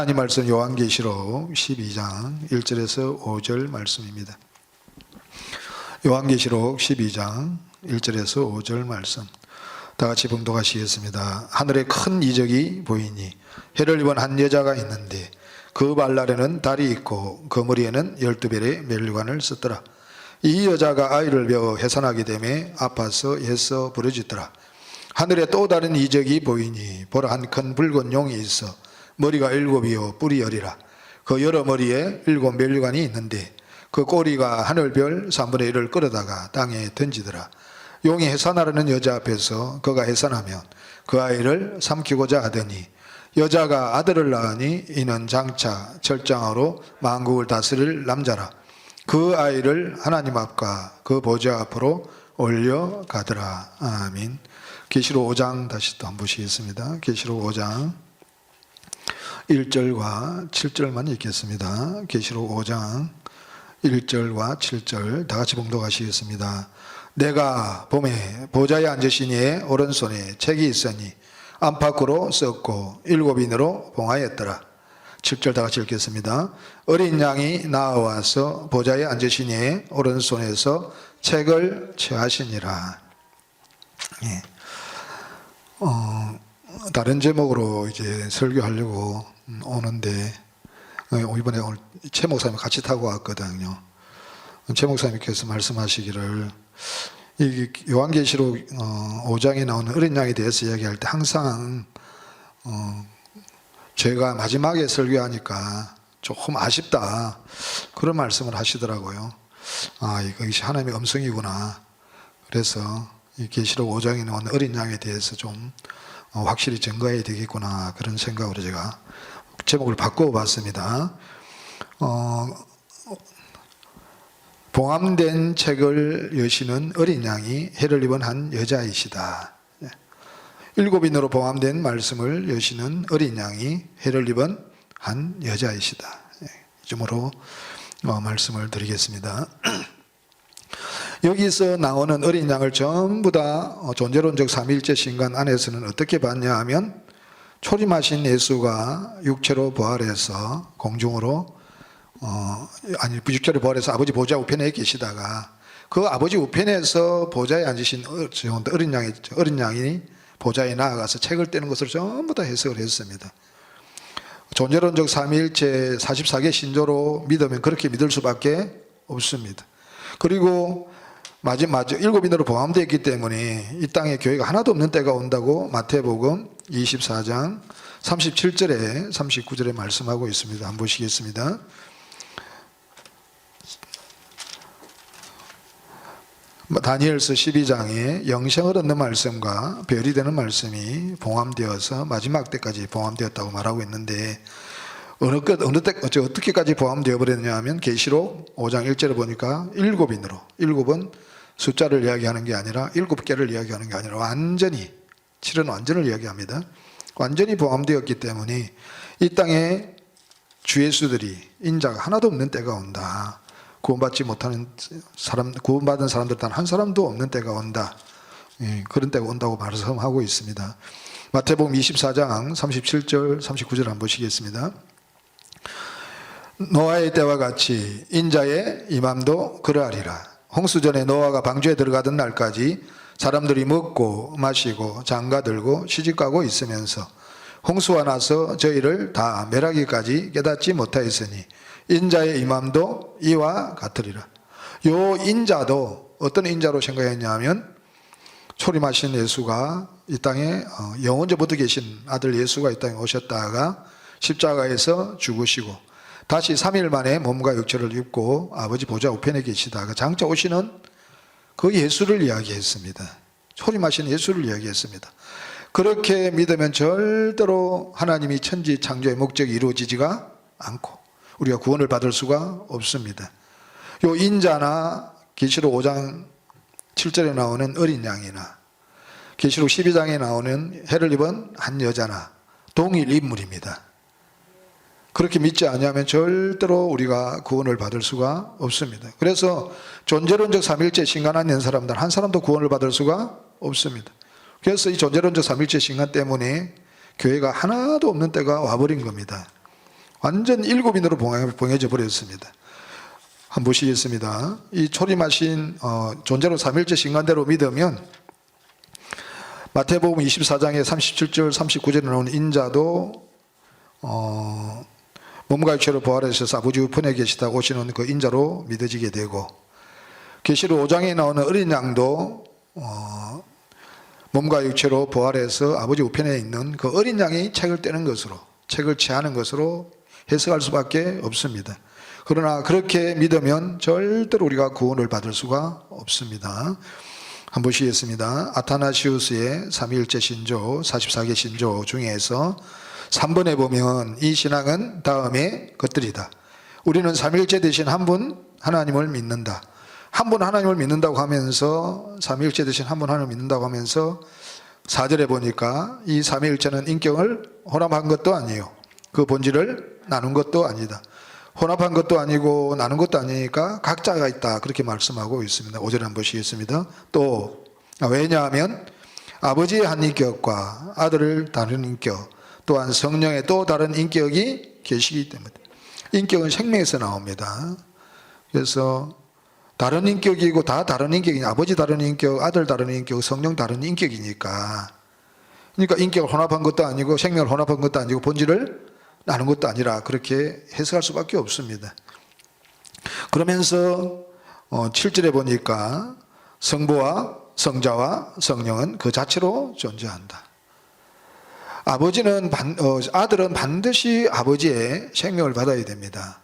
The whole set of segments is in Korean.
하나님 말씀 요한계시록 12장 1절에서 5절 말씀입니다. 요한계시록 12장 1절에서 5절 말씀 다 같이 봉독하시겠습니다. 하늘에 큰 이적이 보이니 해를 입은 한 여자가 있는데 그 발날에는 달이 있고 그 머리에는 12별의 멸관을 썼더라. 이 여자가 아이를 배어 해산하게 되매 아파서 애써 부르짖더라. 하늘에 또 다른 이적이 보이니 보라 한 큰 붉은 용이 있어 머리가 7이요 뿔이 10이라. 그 여러 머리에 7 멸관이 있는데 그 꼬리가 하늘별 3분의 1을 끌어다가 땅에 던지더라. 용이 해산하려는 여자 앞에서 그가 해산하면 그 아이를 삼키고자 하더니 여자가 아들을 낳으니 이는 장차 철장으로 만국을 다스릴 남자라. 그 아이를 하나님 앞과 그 보좌 앞으로 올려가더라. 아멘. 계시록 5장 다시 또 한번 보시겠습니다. 계시록 5장 1절과 7절만 읽겠습니다. 계시록 5장 1절과 7절 다 같이 봉독하시겠습니다. 내가 봄에 보좌에 앉으신 이의 오른손에 책이 있으니 안팎으로 썼고 7인으로 봉하였더라. 7절 다 같이 읽겠습니다. 어린 양이 나와서 보좌에 앉으신 이의 오른손에서 책을 취하시니라. 예. 다른 제목으로 이제 설교하려고 오는데 이번에 오늘 최 목사님 같이 타고 왔거든요. 최 목사님께서 말씀하시기를 이 요한계시록 5장에 나오는 어린 양에 대해서 이야기할 때 항상 제가 마지막에 설교하니까 조금 아쉽다 그런 말씀을 하시더라고요. 아, 이것이 하나님의 음성이구나. 그래서 이 계시록 5장에 나오는 어린 양에 대해서 좀 확실히 증거해야 되겠구나 그런 생각으로 제가 제목을 바꿔봤습니다. 봉함된 책을 여시는 어린 양이 해를 입은 한 여자이시다. 7인으로 봉함된 말씀을 여시는 어린 양이 해를 입은 한 여자이시다. 이 점으로 말씀을 드리겠습니다. 여기서 나오는 어린 양을 전부 다 존재론적 삼위일체 신간 안에서는 어떻게 봤냐 하면 초림하신 예수가 육체로 부활해서 공중으로 육체로 부활해서 아버지 보좌 우편에 계시다가 그 아버지 우편에서 보좌에 앉으신 어린 양이 보좌에 나아가서 책을 떼는 것을 전부 다 해석을 했습니다. 존재론적 삼위일체 44개 신조로 믿으면 그렇게 믿을 수밖에 없습니다. 그리고 마지막 7인으로 포함되어 있기 때문에 이 땅에 교회가 하나도 없는 때가 온다고 마태복음 24장 37절에 39절에 말씀하고 있습니다. 한번 보시겠습니다. 다니엘서 12장에 영생을 얻는 말씀과 별이 되는 말씀이 봉함되어서 마지막 때까지 봉함되었다고 말하고 있는데 어떻게까지 포함되어 버렸냐 하면 계시록 5장 1절에 보니까 7인으로 7은 숫자를 이야기하는 게 아니라 7개를 이야기하는 게 아니라 완전히 7은 완전을 이야기합니다. 완전히 포함되었기 때문에 이 땅에 주 예수들이 인자가 하나도 없는 때가 온다. 구원받지 못하는 사람, 구원받은 사람들 단 한 사람도 없는 때가 온다. 그런 때가 온다고 말씀하고 있습니다. 마태복음 24장 37절 39절 한번 보시겠습니다. 노아의 때와 같이 인자의 임함도 그러하리라. 홍수전에 노아가 방주에 들어가던 날까지 사람들이 먹고 마시고 장가들고 시집가고 있으면서 홍수가 나서 저희를 다 멸하기까지 깨닫지 못하였으니 인자의 임함도 이와 같으리라. 요 인자도 어떤 인자로 생각했냐 하면 초림하신 예수가 이 땅에 영원전부터 계신 아들 예수가 이 땅에 오셨다가 십자가에서 죽으시고 다시 3일 만에 몸과 육체를 입고 아버지 보좌 우편에 계시다가 장차 오시는 그 예수를 이야기했습니다. 초림하신 예수를 이야기했습니다. 그렇게 믿으면 절대로 하나님이 천지 창조의 목적이 이루어지지가 않고 우리가 구원을 받을 수가 없습니다. 요 인자나 계시록 5장 7절에 나오는 어린 양이나 계시록 12장에 나오는 해를 입은 한 여자나 동일 인물입니다. 그렇게 믿지 않으면 절대로 우리가 구원을 받을 수가 없습니다. 그래서 존재론적 삼일체 신간 안에 있는 사람들 한 사람도 구원을 받을 수가 없습니다. 그래서 이 존재론적 삼일체 신간 때문에 교회가 하나도 없는 때가 와버린 겁니다. 완전 일곱인으로 봉해져 버렸습니다. 한번 보시겠습니다. 이 초림하신 존재로 삼일째 신관대로 믿으면 마태복음 24장에 37절 39절에 나오는 인자도 몸과 육체로 부활하셔서 아버지 우편에 계시다 오시는 그 인자로 믿어지게 되고, 계시록 5장에 나오는 어린 양도 몸과 육체로 부활해서 아버지 우편에 있는 그 어린 양이 책을 떼는 것으로, 책을 취하는 것으로 해석할 수밖에 없습니다. 그러나 그렇게 믿으면 절대로 우리가 구원을 받을 수가 없습니다. 한번 보시겠습니다. 아타나시우스의 삼위일체 신조 44개 신조 중에서 3번에 보면 이 신앙은 다음의 것들이다. 우리는 삼위일체 대신 한 분 하나님을 믿는다. 한 분 하나님을 믿는다고 하면서, 삼위일체 대신 한 분 하나님을 믿는다고 하면서 4절에 보니까 이 삼위일체는 인격을 혼합한 것도 아니에요. 그 본질을 나눈 것도 아니다. 혼합한 것도 아니고 나눈 것도 아니니까 각자가 있다, 그렇게 말씀하고 있습니다. 5절에 한번 보시겠습니다. 또 왜냐하면 아버지의 한 인격과 아들을 다른 인격, 또한 성령의 또 다른 인격이 계시기 때문에. 인격은 생명에서 나옵니다. 그래서 다른 인격이고 다 다른 인격이니, 아버지 다른 인격, 아들 다른 인격, 성령 다른 인격이니까. 그러니까 인격을 혼합한 것도 아니고 생명을 혼합한 것도 아니고 본질을 나눈 것도 아니라, 그렇게 해석할 수밖에 없습니다. 그러면서 7절에 보니까 성부와 성자와 성령은 그 자체로 존재한다. 아들은 반드시 아버지의 생명을 받아야 됩니다.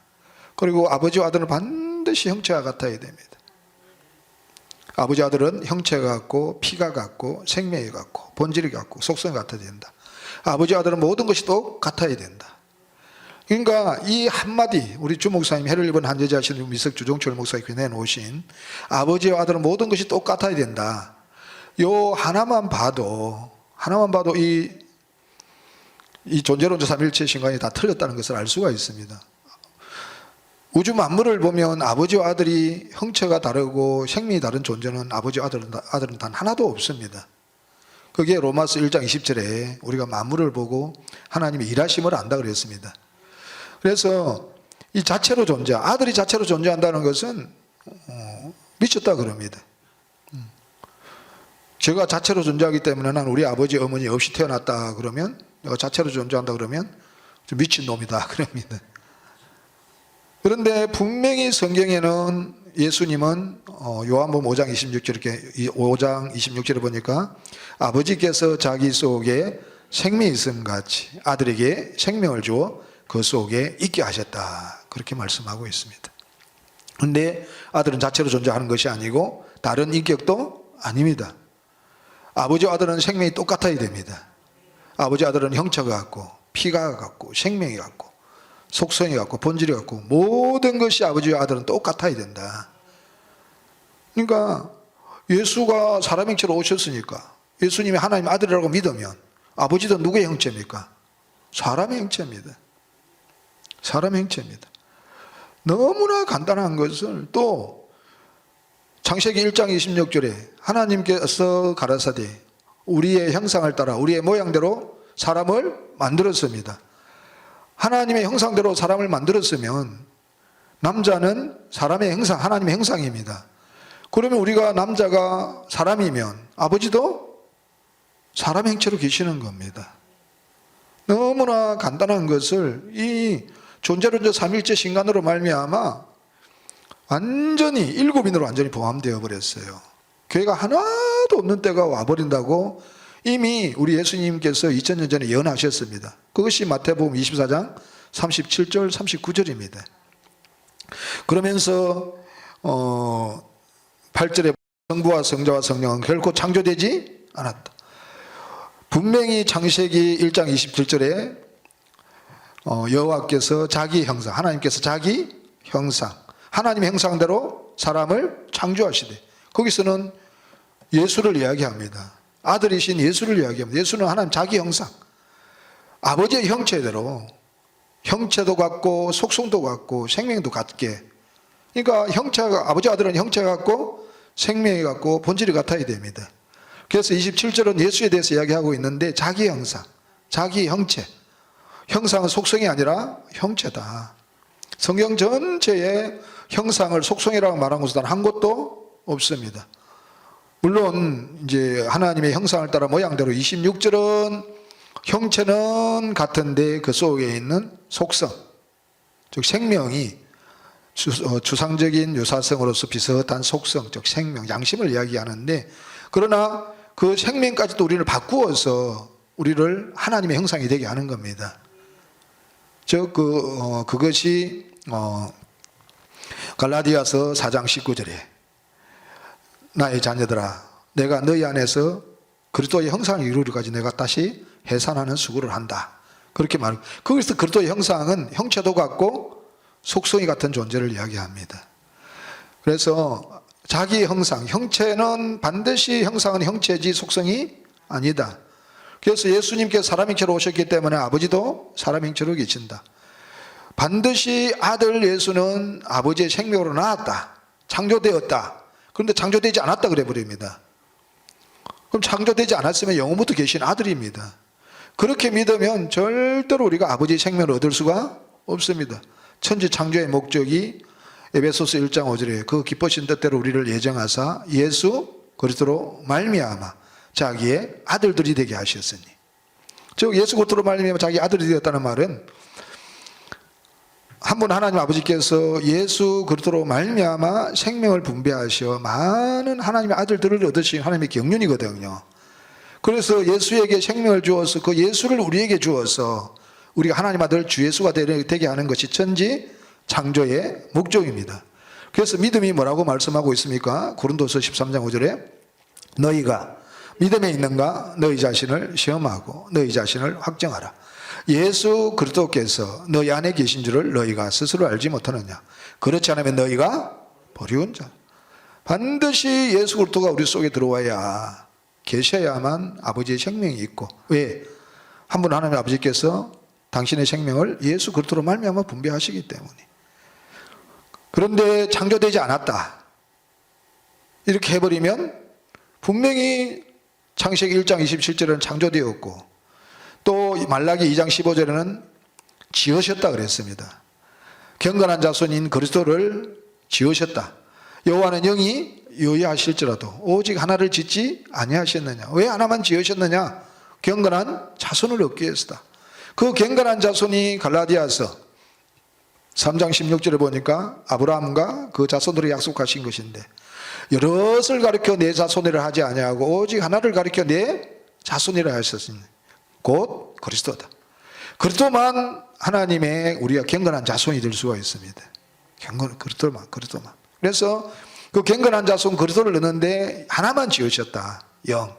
그리고 아버지와 아들은 반드시 형체가 같아야 됩니다. 아버지 아들은 형체가 같고 피가 같고 생명이 같고 본질이 같고 속성이 같아야 된다. 아버지 아들은 모든 것이 똑같아야 된다. 그러니까 이 한마디, 우리 주 목사님, 해를 입은 한 여자 하시는 미석 주종철 목사님이 내놓으신 아버지와 아들은 모든 것이 똑같아야 된다, 요 하나만 봐도 이 존재론자 삼일체 신관이 다 틀렸다는 것을 알 수가 있습니다. 우주 만물을 보면 아버지와 아들이 형체가 다르고 생명이 다른 존재는 아버지와 아들은 단 하나도 없습니다. 그게 로마서 1장 20절에 우리가 만물을 보고 하나님의 일하심을 안다 그랬습니다. 그래서 이 자체로 아들이 자체로 존재한다는 것은 미쳤다 그럽니다. 제가 자체로 존재하기 때문에 난 우리 아버지 어머니 없이 태어났다 그러면, 내가 자체로 존재한다 그러면 좀 미친놈이다 그럽니다. 그런데 분명히 성경에는 예수님은 요한복음 5장 26절, 이렇게 5장 26절에 보니까 아버지께서 자기 속에 생명이 있음 같이 아들에게 생명을 주어 그 속에 있게 하셨다, 그렇게 말씀하고 있습니다. 그런데 아들은 자체로 존재하는 것이 아니고 다른 인격도 아닙니다. 아버지와 아들은 생명이 똑같아야 됩니다. 아버지 아들은 형체가 같고 피가 같고 생명이 같고 속성이 같고 본질이 같고 모든 것이 아버지와 아들은 똑같아야 된다. 그러니까 예수가 사람 형체로 오셨으니까, 예수님이 하나님 아들이라고 믿으면 아버지도 누구의 형체입니까? 사람의 형체입니다. 사람의 형체입니다. 너무나 간단한 것을 또 창세기 1장 26절에 하나님께서 가라사대 우리의 형상을 따라 우리의 모양대로 사람을 만들었습니다. 하나님의 형상대로 사람을 만들었으면 남자는 사람의 형상, 하나님의 형상입니다. 그러면 우리가 남자가 사람이면 아버지도 사람의 형체로 계시는 겁니다. 너무나 간단한 것을 이 존재론자 삼일체 신간으로 말미암아 완전히 일곱인으로 완전히 포함되어 버렸어요. 교회가 하나도 없는 때가 와버린다고 이미 우리 예수님께서 2000년 전에 예언하셨습니다. 그것이 마태복음 24장 37절 39절입니다. 그러면서 8절에 성부와 성자와 성령은 결코 창조되지 않았다. 분명히 창세기 1장 27절에 여호와께서 자기 형상, 하나님께서 자기 형상, 하나님의 형상대로 사람을 창조하시되, 거기서는 예수를 이야기합니다. 아들이신 예수를 이야기합니다. 예수는 하나님 자기 형상, 아버지의 형체대로, 형체도 같고 속성도 같고 생명도 같게, 그러니까 형체가, 아버지 아들은 형체가 같고 생명이 같고 본질이 같아야 됩니다. 그래서 27절은 예수에 대해서 이야기하고 있는데 자기 형상, 자기 형체, 형상은 속성이 아니라 형체다. 성경 전체에 형상을 속성이라고 말한 것은 단 한 곳도 없습니다. 물론 이제 하나님의 형상을 따라 모양대로 26절은 형체는 같은데 그 속에 있는 속성, 즉 생명이 주상적인 유사성으로서 비슷한 속성, 즉 생명, 양심을 이야기하는데, 그러나 그 생명까지도 우리를 바꾸어서 우리를 하나님의 형상이 되게 하는 겁니다. 즉 그것이 갈라디아서 4장 19절에 나의 자녀들아 내가 너희 안에서 그리스도의 형상을 이루기까지 내가 다시 해산하는 수고를 한다. 그렇게 말하고, 거기서 그리스도의 형상은 형체도 같고 속성이 같은 존재를 이야기합니다. 그래서 자기 형상, 형체는 반드시 형상은 형체지 속성이 아니다. 그래서 예수님께서 사람 형체로 오셨기 때문에 아버지도 사람 형체로 계신다. 반드시 아들 예수는 아버지의 생명으로 나왔다. 창조되었다. 그런데 창조되지 않았다 그래 버립니다. 그럼 창조되지 않았으면 영원부터 계신 아들입니다. 그렇게 믿으면 절대로 우리가 아버지의 생명을 얻을 수가 없습니다. 천지 창조의 목적이 에베소서 1장 5절에 그 기쁘신 뜻대로 우리를 예정하사 예수 그리스도로 말미암아 자기의 아들들이 되게 하셨으니, 즉 예수 그리스도로 말미암아 자기 아들이 되었다는 말은 한 분 하나님 아버지께서 예수 그리스도로 말미암아 생명을 분배하셔 많은 하나님의 아들들을 얻으신 하나님의 경륜이거든요. 그래서 예수에게 생명을 주어서 그 예수를 우리에게 주어서 우리가 하나님 아들 주 예수가 되게 하는 것이 천지 창조의 목적입니다. 그래서 믿음이 뭐라고 말씀하고 있습니까? 고린도서 13장 5절에 너희가 믿음에 있는가 너희 자신을 시험하고 너희 자신을 확정하라. 예수 그리스도께서 너희 안에 계신 줄을 너희가 스스로 알지 못하느냐. 그렇지 않으면 너희가 버리운 자. 반드시 예수 그리스도가 우리 속에 들어와야 계셔야만 아버지의 생명이 있고, 왜? 한 분 하나님 아버지께서 당신의 생명을 예수 그리스도로 말미암아 분배하시기 때문에. 그런데 창조되지 않았다 이렇게 해버리면 분명히 창세기 1장 27절에는 창조되었고 또 말라기 2장 15절에는 지으셨다 그랬습니다. 경건한 자손인 그리스도를 지으셨다. 여호와는 영이 요의하실지라도 오직 하나를 짓지 아니하셨느냐. 왜 하나만 지으셨느냐? 경건한 자손을 얻기 위해서다. 그 경건한 자손이 갈라디아서 3장 16절에 보니까 아브라함과 그 자손들이 약속하신 것인데, 여럿을 가리켜 내 자손이라 하지 아니하고 오직 하나를 가리켜 내 자손이라 하셨으니 곧 그리스도다. 그리스도만 하나님의 우리가 경건한 자손이 될 수가 있습니다. 그리스도만. 그래서 그 경건한 자손 그리스도를 넣는데 하나만 지으셨다. 영.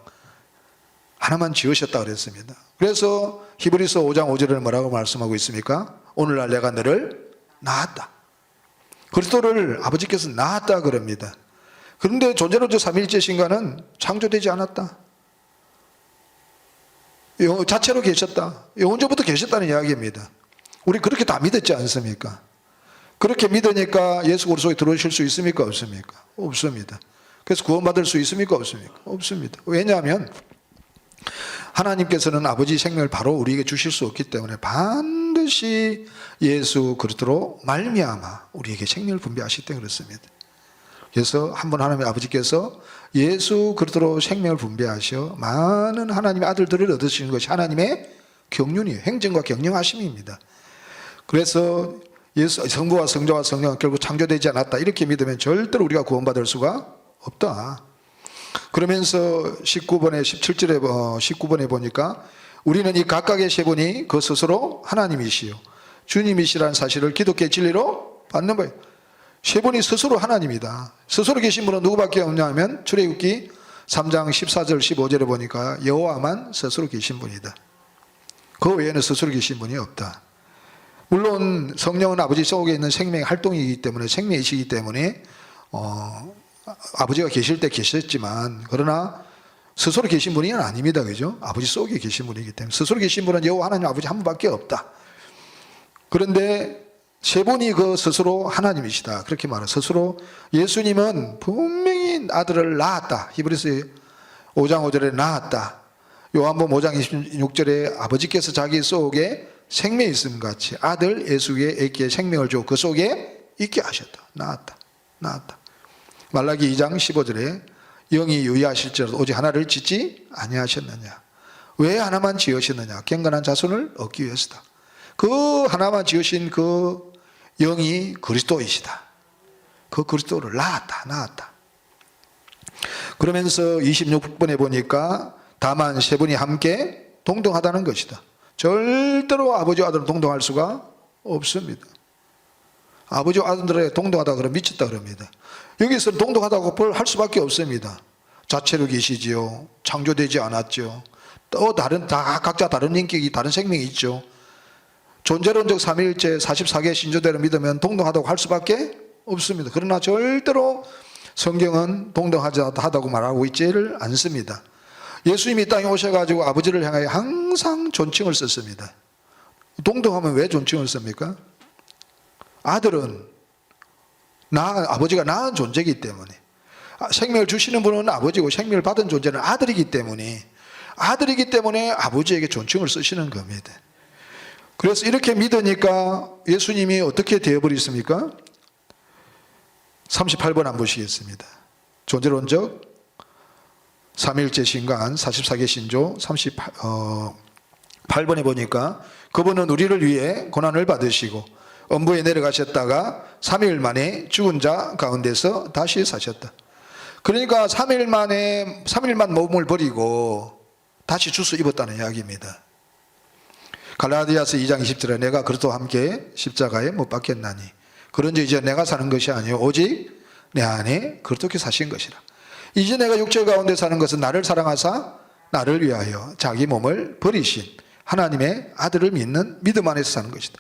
하나만 지으셨다 그랬습니다. 그래서 히브리서 5장 5절에는 뭐라고 말씀하고 있습니까? 오늘날 내가 너를 낳았다. 그리스도를 아버지께서 낳았다 그럽니다. 그런데 존재로서 삼위일체신가는 창조되지 않았다. 자체로 계셨다. 영원전부터 계셨다는 이야기입니다. 우리 그렇게 다 믿었지 않습니까? 그렇게 믿으니까 예수 그리스도에 들어오실 수 있습니까? 없습니까? 없습니다. 그래서 구원받을 수 있습니까? 없습니까? 없습니다. 왜냐하면 하나님께서는 아버지 생명을 바로 우리에게 주실 수 없기 때문에 반드시 예수 그리스도로 말미암아 우리에게 생명을 분배하시기 때문에 그렇습니다. 그래서 한 번 하나님의 아버지께서 예수 그리스도로 생명을 분배하셔 많은 하나님의 아들들을 얻으시는 것이 하나님의 경륜이에요. 행정과 경영하심입니다. 그래서 예수 성부와 성자와 성령은 결국 창조되지 않았다 이렇게 믿으면 절대로 우리가 구원받을 수가 없다. 그러면서 19번에 17절에 19번에 보니까 우리는 이 각각의 세 분이 그 스스로 하나님이시요 주님이시라는 사실을 기독교의 진리로 받는 거예요. 세 분이 스스로 하나님이다. 스스로 계신 분은 누구밖에 없냐 하면 출애굽기 3장 14절 15절에 보니까 여호와만 스스로 계신 분이다. 그 외에는 스스로 계신 분이 없다. 물론 성령은 아버지 속에 있는 생명의 활동이기 때문에 생명이시기 때문에 아버지가 계실 때 계셨지만 그러나 스스로 계신 분이 아닙니다. 그죠? 아버지 속에 계신 분이기 때문에 스스로 계신 분은 여호와 하나님 아버지 한 분밖에 없다. 그런데 세 분이 그 스스로 하나님이시다. 그렇게 말해요. 스스로 예수님은 분명히 아들을 낳았다. 히브리서 5장 5절에 낳았다. 요한복음 5장 26절에 아버지께서 자기 속에 생명이 있음 같이 아들 예수에게 생명을 주고 그 속에 있게 하셨다. 낳았다. 말라기 2장 15절에 영이 유의하실지라도 오직 하나를 짓지 아니하셨느냐. 왜 하나만 지으셨느냐. 경건한 자손을 얻기 위해서다. 그 하나만 지으신 그 영이 그리스도이시다. 그 그리스도를 낳았다. 그러면서 26번에 보니까 다만 세 분이 함께 동등하다는 것이다. 절대로 아버지와 아들은 동등할 수가 없습니다. 아버지와 아들에 동등하다 그러면 미쳤다 그럽니다. 여기서 동등하다고 할 수밖에 없습니다. 자체로 계시지요. 창조되지 않았죠. 또 각자 다른 인격이 다른 생명이 있죠. 존재론적 삼위일체 44개 신조대로 믿으면 동등하다고 할 수밖에 없습니다. 그러나 절대로 성경은 동등하다고 말하고 있지를 않습니다. 예수님이 땅에 오셔가지고 아버지를 향하여 항상 존칭을 썼습니다. 동등하면 왜 존칭을 씁니까? 아들은 아버지가 낳은 존재이기 때문에, 생명을 주시는 분은 아버지고 생명을 받은 존재는 아들이기 때문에 아버지에게 존칭을 쓰시는 겁니다. 그래서 이렇게 믿으니까 예수님이 어떻게 되어버렸습니까? 38번 안 보시겠습니다. 존재론적 삼위일체 신간 44개 신조 38번에 보니까 그분은 우리를 위해 고난을 받으시고 엄부에 내려가셨다가 3일 만에 죽은 자 가운데서 다시 사셨다. 그러니까 3일만 몸을 버리고 다시 주스 입었다는 이야기입니다. 갈라디아서 2장 20절에 내가 그리스도와 함께 십자가에 못 박혔나니 그런즉 이제 내가 사는 것이 아니요 오직 내 안에 그리스도께 사신 것이라. 이제 내가 육체 가운데 사는 것은 나를 사랑하사 나를 위하여 자기 몸을 버리신 하나님의 아들을 믿는 믿음 안에서 사는 것이다.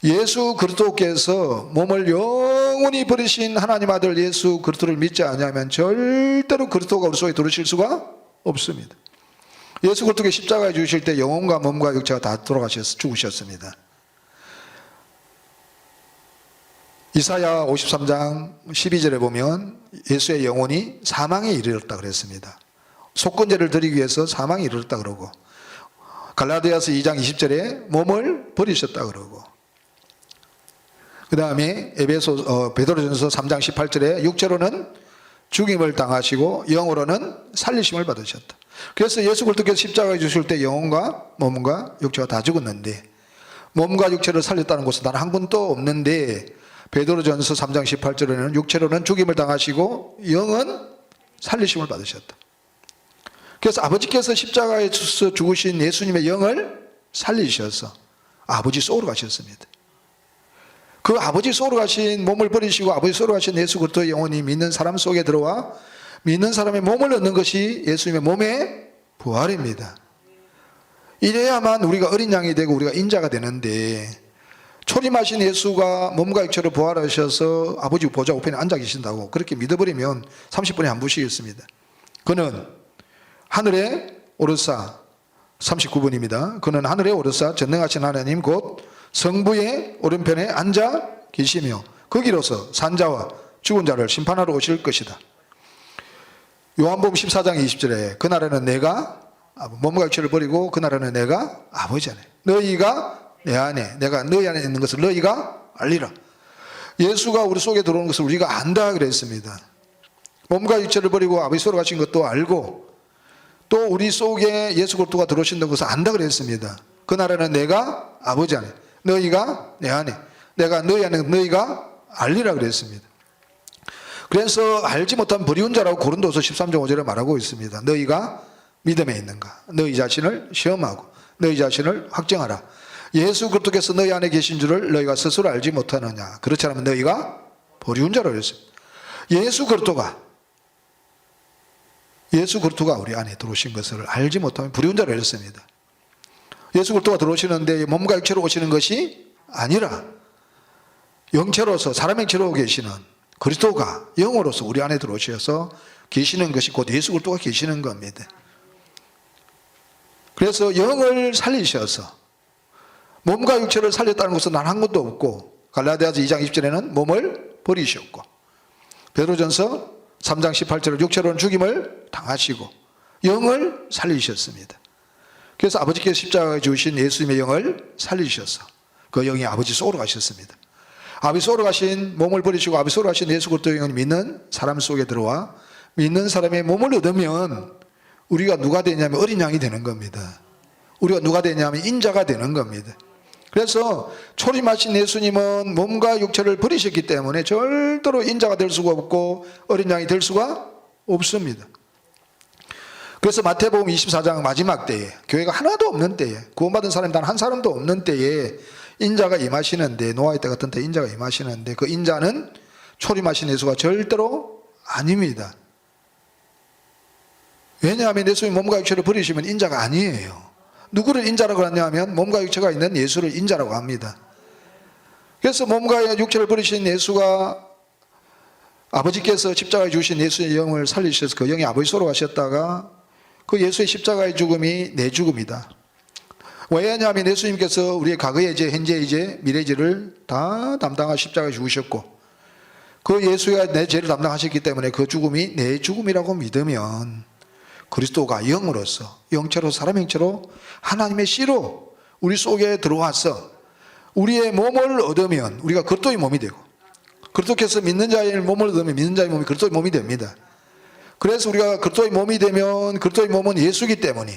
예수 그리스도께서 몸을 영원히 버리신 하나님 아들 예수 그리스도를 믿지 않으면 절대로 그리스도가 우리 속에 들어오실 수가 없습니다. 예수 그리스도께 십자가에 죽으실 때 영혼과 몸과 육체가 다 죽으셨습니다. 이사야 53장 12절에 보면 예수의 영혼이 사망에 이르렀다 그랬습니다. 속건제를 드리기 위해서 사망에 이르렀다 그러고, 갈라디아서 2장 20절에 몸을 버리셨다 그러고, 그 다음에 베드로전서 3장 18절에 육체로는 죽임을 당하시고 영으로는 살리심을 받으셨다. 그래서 예수 그리스도께서 십자가에 주실 때 영혼과 몸과 육체가 다 죽었는데 몸과 육체를 살렸다는 것은 단 한 군도 없는데, 베드로전서 3장 18절에는 육체로는 죽임을 당하시고 영은 살리심을 받으셨다. 그래서 아버지께서 십자가에서 죽으신 예수님의 영을 살리셔서 아버지 속으로 가셨습니다. 그 아버지 속으로 가신 몸을 버리시고 아버지 속으로 가신 예수 그리스도의 영혼이 믿는 사람 속에 들어와 믿는 사람의 몸을 얻는 것이 예수님의 몸의 부활입니다. 이래야만 우리가 어린 양이 되고 우리가 인자가 되는데, 초림하신 예수가 몸과 육체로 부활하셔서 아버지 보좌 우편에 앉아 계신다고 그렇게 믿어버리면 30분에 한 보시겠습니다. 그는 하늘에 오르사 39번입니다. 그는 하늘에 오르사 전능하신 하나님 곧 성부의 오른편에 앉아 계시며 거기로서 산자와 죽은 자를 심판하러 오실 것이다. 요한복음 14장 20절에 그날에는 내가 몸과 육체를 버리고 그날에는 내가 아버지 안에 너희가 내 안에 내가 너희 안에 있는 것을 너희가 알리라. 예수가 우리 속에 들어오는 것을 우리가 안다 그랬습니다. 몸과 육체를 버리고 아버지 속으로 가신 것도 알고 또 우리 속에 예수 그리스도가 들어오신다는 것을 안다 그랬습니다. 그날에는 내가 아버지 안에 너희가 내 안에 내가 너희 안에 너희가 알리라 그랬습니다. 그래서 알지 못한 버리운 자라고 고린도서 13장 5절에 말하고 있습니다. 너희가 믿음에 있는가? 너희 자신을 시험하고 너희 자신을 확정하라. 예수 그리스도께서 너희 안에 계신 줄을 너희가 스스로 알지 못하느냐? 그렇지 않으면 너희가 버리운 자라고 그랬습니다. 예수 그리스도가 우리 안에 들어오신 것을 알지 못하면 버리운 자라고 그랬습니다. 예수 그리스도가 들어오시는데 몸과 육체로 오시는 것이 아니라 영체로서 사람의 형체로 계시는 그리스도가 영으로서 우리 안에 들어오셔서 계시는 것이 곧 예수 그리스도가 계시는 겁니다. 그래서 영을 살리셔서 몸과 육체를 살렸다는 것은 단 한 것도 없고, 갈라디아서 2장 20절에는 몸을 버리셨고, 베드로전서 3장 18절에 육체로는 죽임을 당하시고 영을 살리셨습니다. 그래서 아버지께서 십자가에 주신 예수님의 영을 살리셔서 그 영이 아버지 속으로 가셨습니다. 아버지 속으로 가신 몸을 버리시고 아버지 속으로 가신 예수 그리스도의 영을 믿는 사람 속에 들어와 믿는 사람의 몸을 얻으면 우리가 누가 되냐면 어린 양이 되는 겁니다. 우리가 누가 되냐면 인자가 되는 겁니다. 그래서 초림하신 예수님은 몸과 육체를 버리셨기 때문에 절대로 인자가 될 수가 없고 어린 양이 될 수가 없습니다. 그래서 마태복음 24장 마지막 때에 교회가 하나도 없는 때에 구원받은 사람이 단 한 사람도 없는 때에 인자가 임하시는데 노아의 때 같은 때 인자가 임하시는데 그 인자는 초림하신 예수가 절대로 아닙니다. 왜냐하면 예수님 몸과 육체를 버리시면 인자가 아니에요. 누구를 인자라고 하냐면 몸과 육체가 있는 예수를 인자라고 합니다. 그래서 몸과 육체를 버리신 예수가 아버지께서 십자가에 주신 예수의 영을 살리셔서 그 영이 아버지 속으로 가셨다가 그 예수의 십자가의 죽음이 내 죽음이다. 왜냐하면 예수님께서 우리의 과거의 죄, 현재의 죄, 미래의 죄를 다 담당하시고 십자가에 죽으셨고 그 예수가 내 죄를 담당하셨기 때문에 그 죽음이 내 죽음이라고 믿으면 그리스도가 영으로서 영체로 사람 형체로 하나님의 씨로 우리 속에 들어와서 우리의 몸을 얻으면 우리가 그리스도의 몸이 되고 그리스도께서 믿는 자의 몸을 얻으면 믿는 자의 몸이 그리스도의 몸이 됩니다. 그래서 우리가 그리스도의 몸이 되면 그리스도의 몸은 예수이기 때문에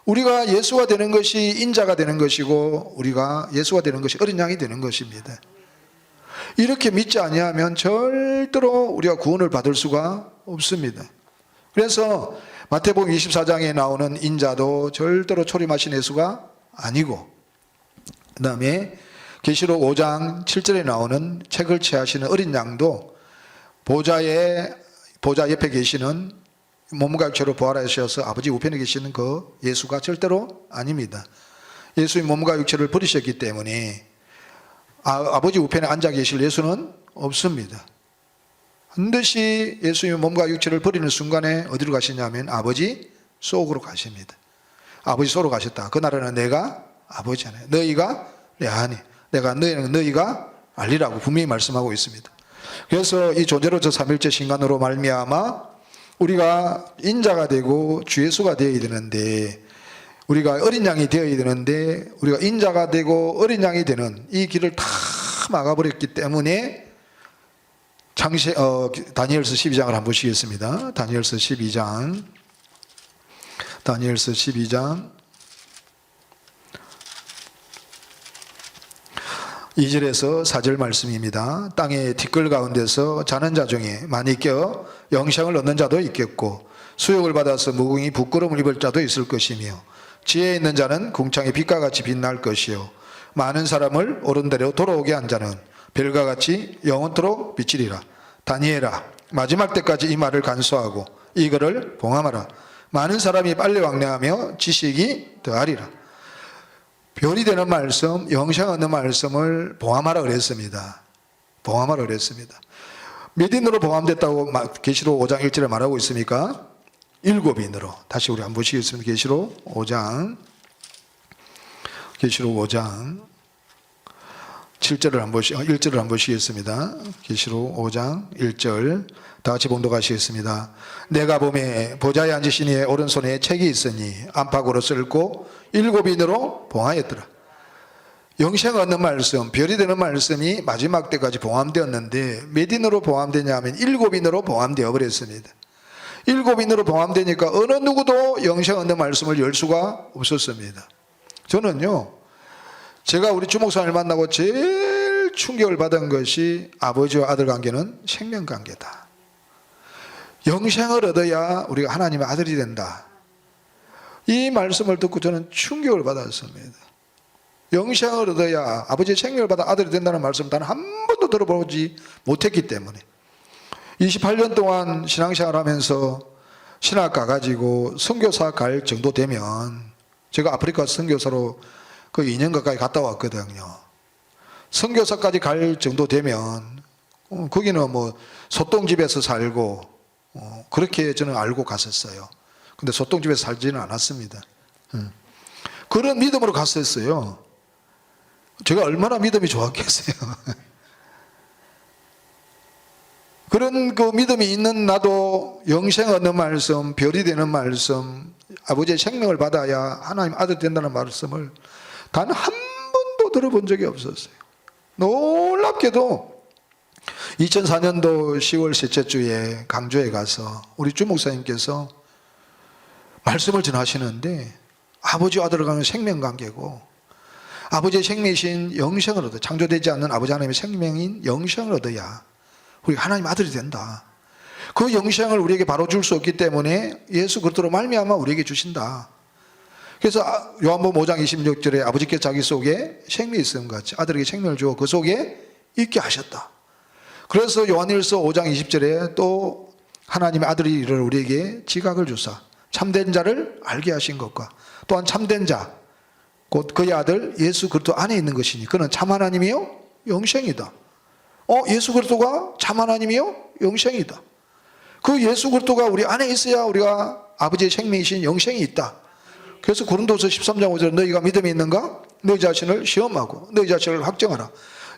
우리가 예수가 되는 것이 인자가 되는 것이고 우리가 예수가 되는 것이 어린 양이 되는 것입니다. 이렇게 믿지 아니하면 절대로 우리가 구원을 받을 수가 없습니다. 그래서 마태복음 24장에 나오는 인자도 절대로 초림하신 예수가 아니고 그 다음에 계시록 5장 7절에 나오는 책을 취하시는 어린 양도 보좌 옆에 계시는 몸과 육체로 부활하셔서 아버지 우편에 계시는 그 예수가 절대로 아닙니다. 예수의 몸과 육체를 버리셨기 때문에 아버지 우편에 앉아 계실 예수는 없습니다. 반드시 예수님의 몸과 육체를 버리는 순간에 어디로 가시냐면 아버지 속으로 가십니다. 아버지 속으로 가셨다. 그 나라는 내가 아버지잖아요. 너희가 내 아니, 내가 너희가 알리라고 분명히 말씀하고 있습니다. 그래서 이 존재로서 삼일째 신간으로 말미암아 우리가 인자가 되고 주 예수가 되어야 되는데 우리가 어린 양이 되어야 되는데 우리가 인자가 되고 어린 양이 되는 이 길을 다 막아버렸기 때문에 다니엘서 12장을 한번 보시겠습니다. 다니엘서 12장 2절에서 4절 말씀입니다. 땅의 티끌 가운데서 자는 자 중에 많이 껴 영생을 얻는 자도 있겠고 수욕을 받아서 무궁히 부끄러움을 입을 자도 있을 것이며 지혜 있는 자는 궁창의 빛과 같이 빛날 것이요 많은 사람을 옳은 대로 돌아오게 한 자는 별과 같이 영원토록 비치리라. 다니엘아 마지막 때까지 이 말을 간수하고 이거를 봉함하라. 많은 사람이 빨리 왕래하며 지식이 더하리라. 별이 되는 말씀, 영생 얻는 말씀을 봉함하라 그랬습니다. 봉함하라 그랬습니다. 몇 인으로 봉함됐다고 계시록 5장 1절에 말하고 있습니까? 7인으로. 다시 우리 한번 보시겠습니다. 계시록 5장 1절을 한번 보시겠습니다. 계시록 5장 1절 다 같이 봉독하시겠습니다. 내가 보매 보좌에 앉으신 이의 오른손에 책이 있으니 안팎으로 쓸고 7인으로 봉하였더라. 영생 얻는 말씀, 별이 되는 말씀이 마지막 때까지 봉함되었는데 몇 인으로 봉함되냐 하면 7인으로 봉함되어 버렸습니다. 7인으로 봉함되니까 어느 누구도 영생 얻는 말씀을 열 수가 없었습니다. 저는요 제가 우리 주목사님을 만나고 제일 충격을 받은 것이 아버지와 아들 관계는 생명관계다. 영생을 얻어야 우리가 하나님의 아들이 된다. 이 말씀을 듣고 저는 충격을 받았습니다. 영생을 얻어야 아버지의 생명을 받아 아들이 된다는 말씀 단 한 번도 들어보지 못했기 때문에 28년 동안 신앙생활 하면서 신학 가가지고 선교사 갈 정도 되면 제가 아프리카 선교사로 그 2년 가까이 갔다 왔거든요. 선교사까지 갈 정도 되면 거기는 뭐 소똥집에서 살고 그렇게 저는 알고 갔었어요. 근데 소똥집에서 살지는 않았습니다. 그런 믿음으로 갔었어요. 제가 얼마나 믿음이 좋았겠어요. 그런 그 믿음이 있는 나도 영생 얻는 말씀, 별이 되는 말씀, 아버지의 생명을 받아야 하나님 아들 된다는 말씀을 단 한 번도 들어본 적이 없었어요. 놀랍게도 2004년도 10월 셋째 주에 강주에 가서 우리 주 목사님께서 말씀을 전하시는데 아버지와 아들을 가는 생명관계고 아버지의 생명이신 영생을 얻어, 창조되지 않는 아버지 하나님의 생명인 영생을 얻어야 우리가 하나님 아들이 된다. 그 영생을 우리에게 바로 줄 수 없기 때문에 예수 그리스도로 말미암아 우리에게 주신다. 그래서 요한복음 5장 26절에 아버지께서 자기 속에 생명이 있음 같이 아들에게 생명을 주어 그 속에 있게 하셨다. 그래서 요한일서 5장 20절에 또 하나님의 아들이 이를 우리에게 지각을 주사 참된 자를 알게 하신 것과 또한 참된 자 곧 그의 아들 예수 그리스도 안에 있는 것이니 그는 참 하나님이요 영생이다. 예수 그리스도가 참 하나님이요 영생이다. 그 예수 그리스도가 우리 안에 있어야 우리가 아버지의 생명이신 영생이 있다. 그래서 고린도서 13장 5절에 너희가 믿음이 있는가? 너희 자신을 시험하고 너희 자신을 확정하라.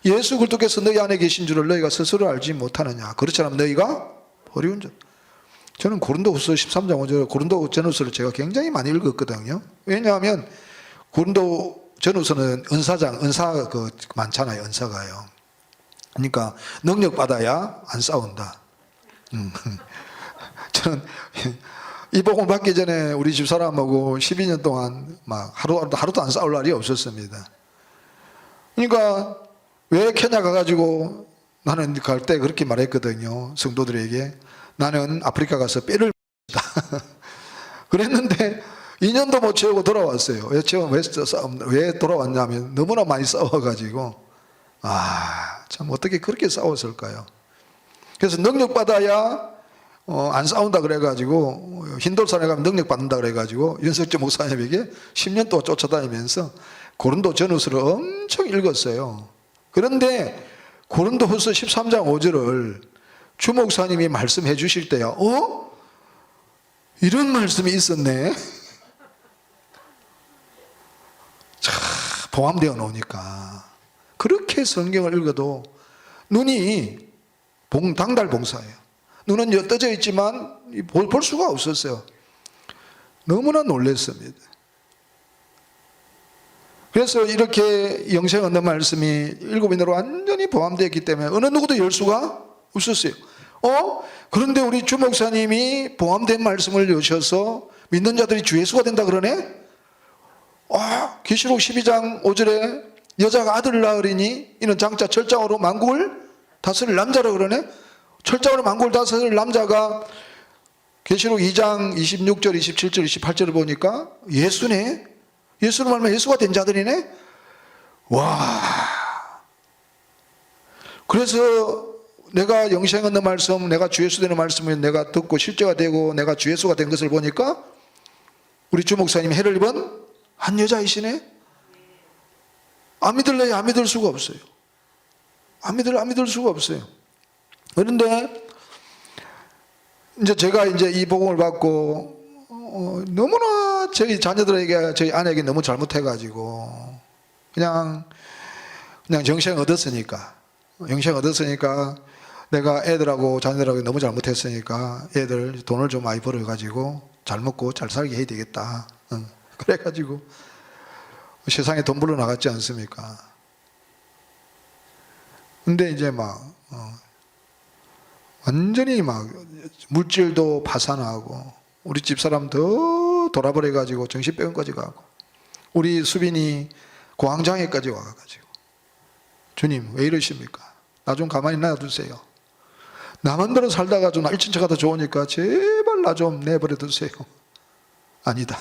예수 그리스도께서 너희 안에 계신 줄을 너희가 스스로 알지 못하느냐. 그렇지 않으면 너희가 버리운 자. 저는 고린도후서 13장 5절 고린도 전후서를 제가 굉장히 많이 읽었거든요. 왜냐하면 고린도 전후서는 은사 많잖아요. 은사가요. 그러니까 능력 받아야 안 싸운다. 저는 이 복음 받기 전에 우리 집사람하고 12년 동안 막 하루도 안 싸울 날이 없었습니다. 그러니까 왜 케냐 가가지고 나는 갈 때 그렇게 말했거든요. 성도들에게 나는 아프리카 가서 뼈를 그랬는데 2년도 못 채우고 돌아왔어요. 왜 돌아왔냐면 너무나 많이 싸워가지고 참 어떻게 그렇게 싸웠을까요? 그래서 능력 받아야 안 싸운다 그래가지고 흰돌산에 가면 능력 받는다 그래가지고 윤석재 목사님에게 10년 동안 쫓아다니면서 고린도 전후서를 엄청 읽었어요. 그런데 고린도후서 13장 5절을 주 목사님이 말씀해 주실 때야 이런 말씀이 있었네. 포함되어 놓으니까 그렇게 성경을 읽어도 눈이 당달봉사예요. 눈은 옅어져 있지만 볼 수가 없었어요. 너무나 놀랐습니다. 그래서 이렇게 영생 얻는 말씀이 일곱인으로 완전히 포함되어 있기 때문에 어느 누구도 열 수가 없었어요. 그런데 우리 주 목사님이 포함된 말씀을 여셔서 믿는 자들이 주 예수가 된다 그러네? 계시록 12장 5절에 여자가 아들을 낳으리니 이는 장차 철장으로 만국을 다스릴 남자라 그러네? 철장으로 만국을 다스릴 남자가 계시록 2장 26절, 27절, 28절을 보니까 예수네? 예수로 말하면 예수가 된 자들이네? 와. 그래서 내가 영생 얻는 말씀, 내가 주 예수 되는 말씀을 내가 듣고 실제가 되고 내가 주 예수가 된 것을 보니까 우리 주 목사님이 해를 입은 한 여자이시네? 안 믿을래야 안 믿을 수가 없어요. 안 믿을 수가 없어요. 그런데 이제 제가 이 복음을 받고 너무나 저희 자녀들에게 저희 아내에게 너무 잘못해가지고 그냥 영생 얻었으니까 내가 애들하고 자녀들하고 너무 잘못했으니까 애들 돈을 좀 많이 벌어가지고 잘 먹고 잘 살게 해야 되겠다. 그래가지고 세상에 돈 벌러 나갔지 않습니까? 근데 이제 완전히 물질도 파산하고 우리 집사람 더 돌아버려가지고 정신병원까지 가고 우리 수빈이 공황장애까지 와가지고 주님 왜 이러십니까? 나 좀 가만히 놔두세요. 나만대로 살다가 좀 일진척가 더 좋으니까 제발 나 좀 내버려 두세요. 아니다.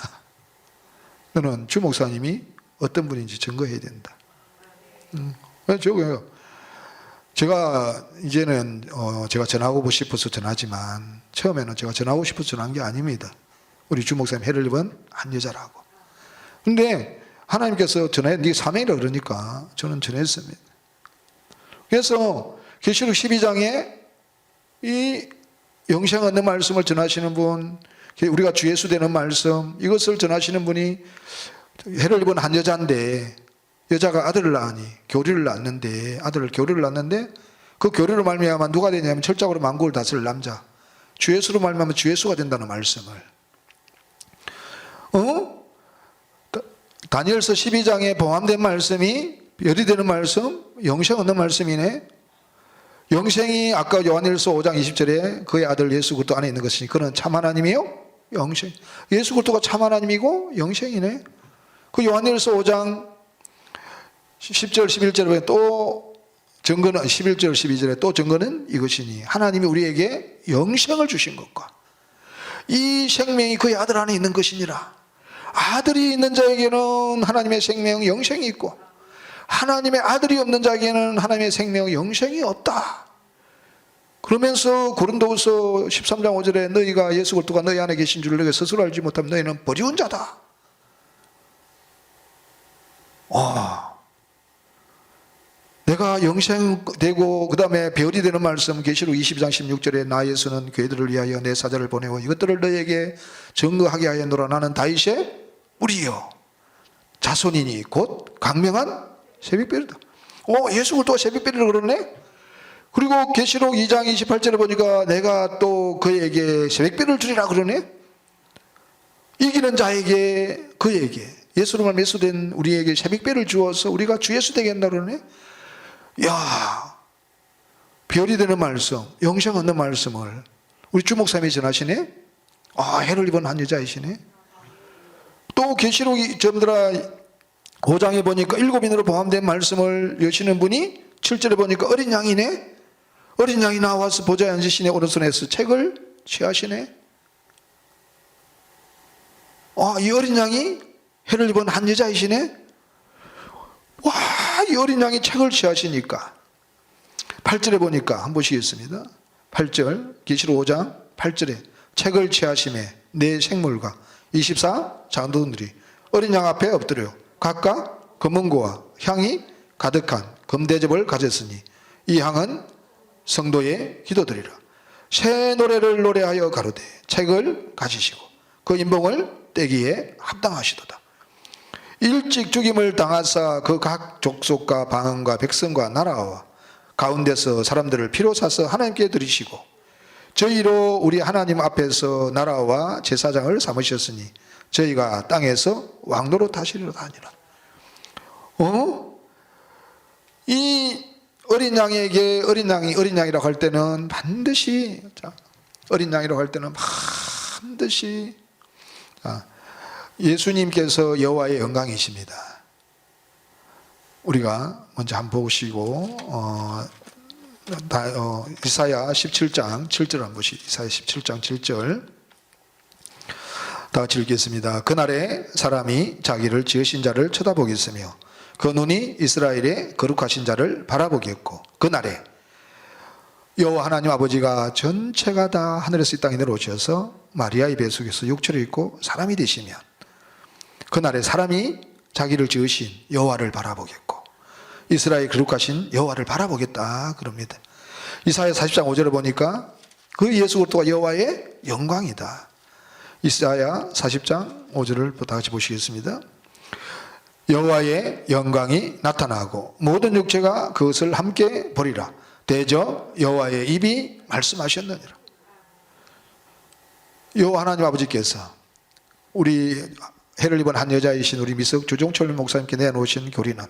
너는 주 목사님이 어떤 분인지 증거해야 된다. 제가 이제는 제가 전하고 싶어서 전하지만 처음에는 제가 전하고 싶어서 전한 게 아닙니다. 우리 주 목사님 해를 입은 한 여자라고. 근데 하나님께서 전해 네 사명이라 그러니까 저는 전했습니다. 그래서 계시록 12장에 이 영생 얻는 말씀을 전하시는 분, 우리가 주 예수 되는 말씀, 이것을 전하시는 분이 해를 입은 한 여자인데 여자가 아들을 낳으니 교류를 낳는데 아들을 교류를 낳는데 그 교류로 말미암아 누가 되냐면 철저하로 만국을 다스릴 남자, 주 예수로 말미암아 주 예수가 된다는 말씀을. 다니엘서 12장에 포함된 말씀이 별이 되는 말씀, 영생 얻는 말씀이네. 영생이 아까 요한일서 5장 20절에 그의 아들 예수 그리스도 안에 있는 것이니 그는 참 하나님이요 영생. 예수 그리스도가 참 하나님이고 영생이네. 그 요한일서 5장 10절 11절에 보면 또 증거는 11절 12절에 또 증거는 이것이니 하나님이 우리에게 영생을 주신 것과 이 생명이 그의 아들 안에 있는 것이니라. 아들이 있는 자에게는 하나님의 생명 영생이 있고 하나님의 아들이 없는 자에게는 하나님의 생명 영생이 없다. 그러면서 고린도후서 13장 5절에 너희가 예수 그리스도가 너희 안에 계신 줄 너희가 스스로 알지 못하면 너희는 버리운 자다. 내가 영생되고 그 다음에 별이 되는 말씀 계시록 22장 16절에 나 예수는 교회들을 위하여 내 사자를 보내고 이것들을 너희에게 증거하게 하였노라. 나는 다윗의 뿌리요 자손이니 곧 강명한 새벽별이다. 예수 그리스도가 새벽별이라고 그러네. 그리고 계시록 2장 28절에 보니까 내가 또 그에게 새벽별을 주리라 그러네. 이기는 자에게 그에게 예수로 말미암아 예수된 우리에게 새벽별을 주어서 우리가 주 예수 되게 한다 그러네. 야, 별이 되는 말씀, 영생 얻는 말씀을 우리 주 목사님이 전하시네. 해를 입은 한 여자이시네. 또 계시록 전들아 5장에 보니까 7인으로 포함된 말씀을 여시는 분이 7절에 보니까 어린 양이네. 어린 양이 나와서 보좌에 앉으시네. 오른손에서 책을 취하시네. 이 어린 양이 해를 입은 한 여자이시네. 이 어린 양이 책을 취하시니까 8절에 보니까 한번 보시겠습니다. 8절 계시록 5장 8절에 책을 취하심에 내 생물과 24 장로들이 어린 양 앞에 엎드려 각각 금은고와 향이 가득한 금대접을 가졌으니 이 향은 성도의 기도드리라. 새 노래를 노래하여 가로되 책을 가지시고 그 인봉을 떼기에 합당하시도다. 일찍 죽임을 당하사 그 각 족속과 방언과 백성과 나라와 가운데서 사람들을 피로 사서 하나님께 드리시고 저희로 우리 하나님 앞에서 나라와 제사장을 삼으셨으니 저희가 땅에서 왕노로 타시리로다 하니라. 이 어린 양에게 어린 양이라고 할 때는 반드시 예수님께서 여호와의 영광이십니다. 우리가 먼저 한번 보시고 이사야 17장 7절 한번 보시죠. 이사야 17장 7절 다 같이 읽겠습니다. 그날에 사람이 자기를 지으신 자를 쳐다보겠으며 그 눈이 이스라엘의 거룩하신 자를 바라보겠고 그날에 여호와 하나님 아버지가 전체가 다 하늘에서 이 땅에 내려오셔서 마리아의 뱃속에서 육체를 입고 사람이 되시면 그날에 사람이 자기를 지으신 여호와를 바라보겠고 이스라엘 거룩하신 여호와를 바라보겠다 그럽니다. 이사야 40장 5절을 보니까 그 예수 그리스도가 여호와의 영광이다. 이사야 40장 5절을 다 같이 보시겠습니다. 여호와의 영광이 나타나고 모든 육체가 그것을 함께 보리라. 대저 여호와의 입이 말씀하셨느니라. 여호와 하나님 아버지께서 우리 해를 입은 한 여자이신 우리 미석 주종철 목사님께 내놓으신 교리는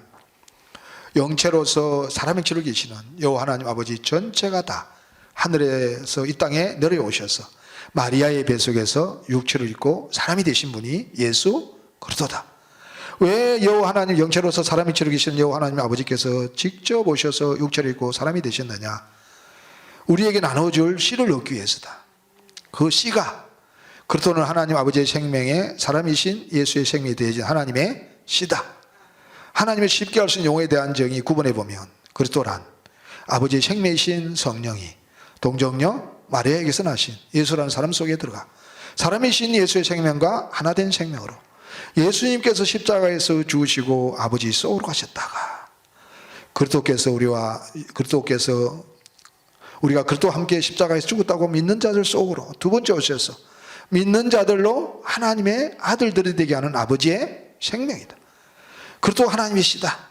영체로서 사람의 치를 계시는 여호와 하나님 아버지 전체가 다 하늘에서 이 땅에 내려오셔서 마리아의 뱃속에서 육체를 입고 사람이 되신 분이 예수 그리스도다. 왜 여호와 하나님 영체로서 사람이 치를 계시는 여호와 하나님 아버지께서 직접 오셔서 육체를 입고 사람이 되셨느냐? 우리에게 나눠줄 씨를 얻기 위해서다. 그 씨가 그리스도는 하나님 아버지의 생명에 사람이신 예수의 생명이 되어진 하나님의 씨다. 하나님의 쉽게 할 수 있는 용어에 대한 정의 구분해 보면 그리스도란 아버지의 생명이신 성령이 동정녀 마리아에게서 나신 예수라는 사람 속에 들어가 사람이신 예수의 생명과 하나 된 생명으로 예수님께서 십자가에서 죽으시고 아버지 속으로 가셨다가 그리스도께서 우리가 그리스도와 함께 십자가에서 죽었다고 믿는 자들 속으로 두 번째 오셔서 믿는 자들로 하나님의 아들들이 되게 하는 아버지의 생명이다. 그리스도가 하나님이시다.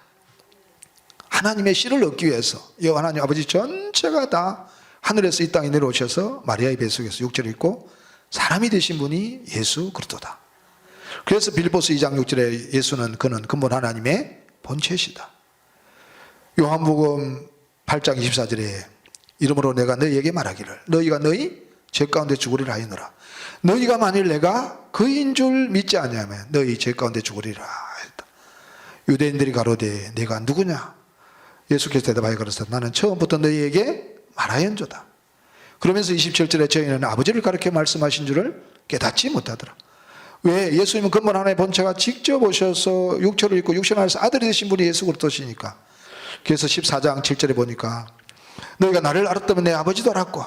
하나님의 씨를 얻기 위해서 여호와 하나님 아버지 전체가 다 하늘에서 이 땅에 내려오셔서 마리아의 뱃속에서 육체를 입고 사람이 되신 분이 예수 그리스도다. 그래서 빌립보서 2장 6절에 예수는 그는 근본 하나님의 본체시다. 요한복음 8장 24절에 이러므로 내가 너희에게 말하기를 너희가 너희 죄 가운데 죽으리라 하였노라. 너희가 만일 내가 그인 줄 믿지 아니하면 너희 죄 가운데 죽으리라 했다. 유대인들이 가로되 내가 누구냐? 예수께서 대답하여 가로되 나는 처음부터 너희에게 말하였노라. 그러면서 27절에 저희는 아버지를 가르쳐 말씀하신 줄을 깨닫지 못하더라. 왜? 예수님은 근본 하나님의 본체가 직접 오셔서 육체를 입고 육신 안에서 아들이 되신 분이 예수 그리스도시니까. 그래서 14장 7절에 보니까 너희가 나를 알았다면 내 아버지도 알았고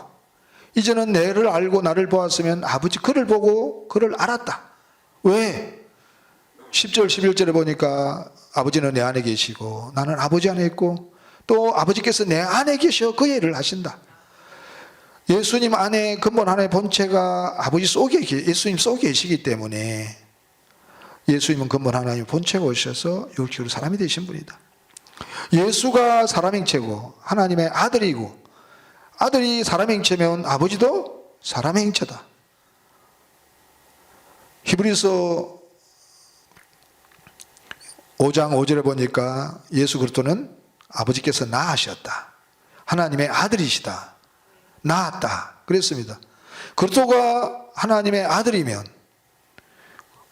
이제는 내를 알고 나를 보았으면 아버지 그를 보고 그를 알았다. 왜? 10절 11절에 보니까 아버지는 내 안에 계시고 나는 아버지 안에 있고 또 아버지께서 내 안에 계셔 그 일을 하신다. 예수님 안에 근본 하나의 본체가 아버지 속에 예수님 속에 계시기 때문에 예수님은 근본 하나님의 본체가 오셔서 육체로 사람이 되신 분이다. 예수가 사람행체고 하나님의 아들이고 아들이 사람행체면 아버지도 사람행체다. 히브리서 5장 5절에 보니까 예수 그리스도는 아버지께서 낳으셨다. 하나님의 아들이시다. 낳았다. 그랬습니다. 그리스도가 하나님의 아들이면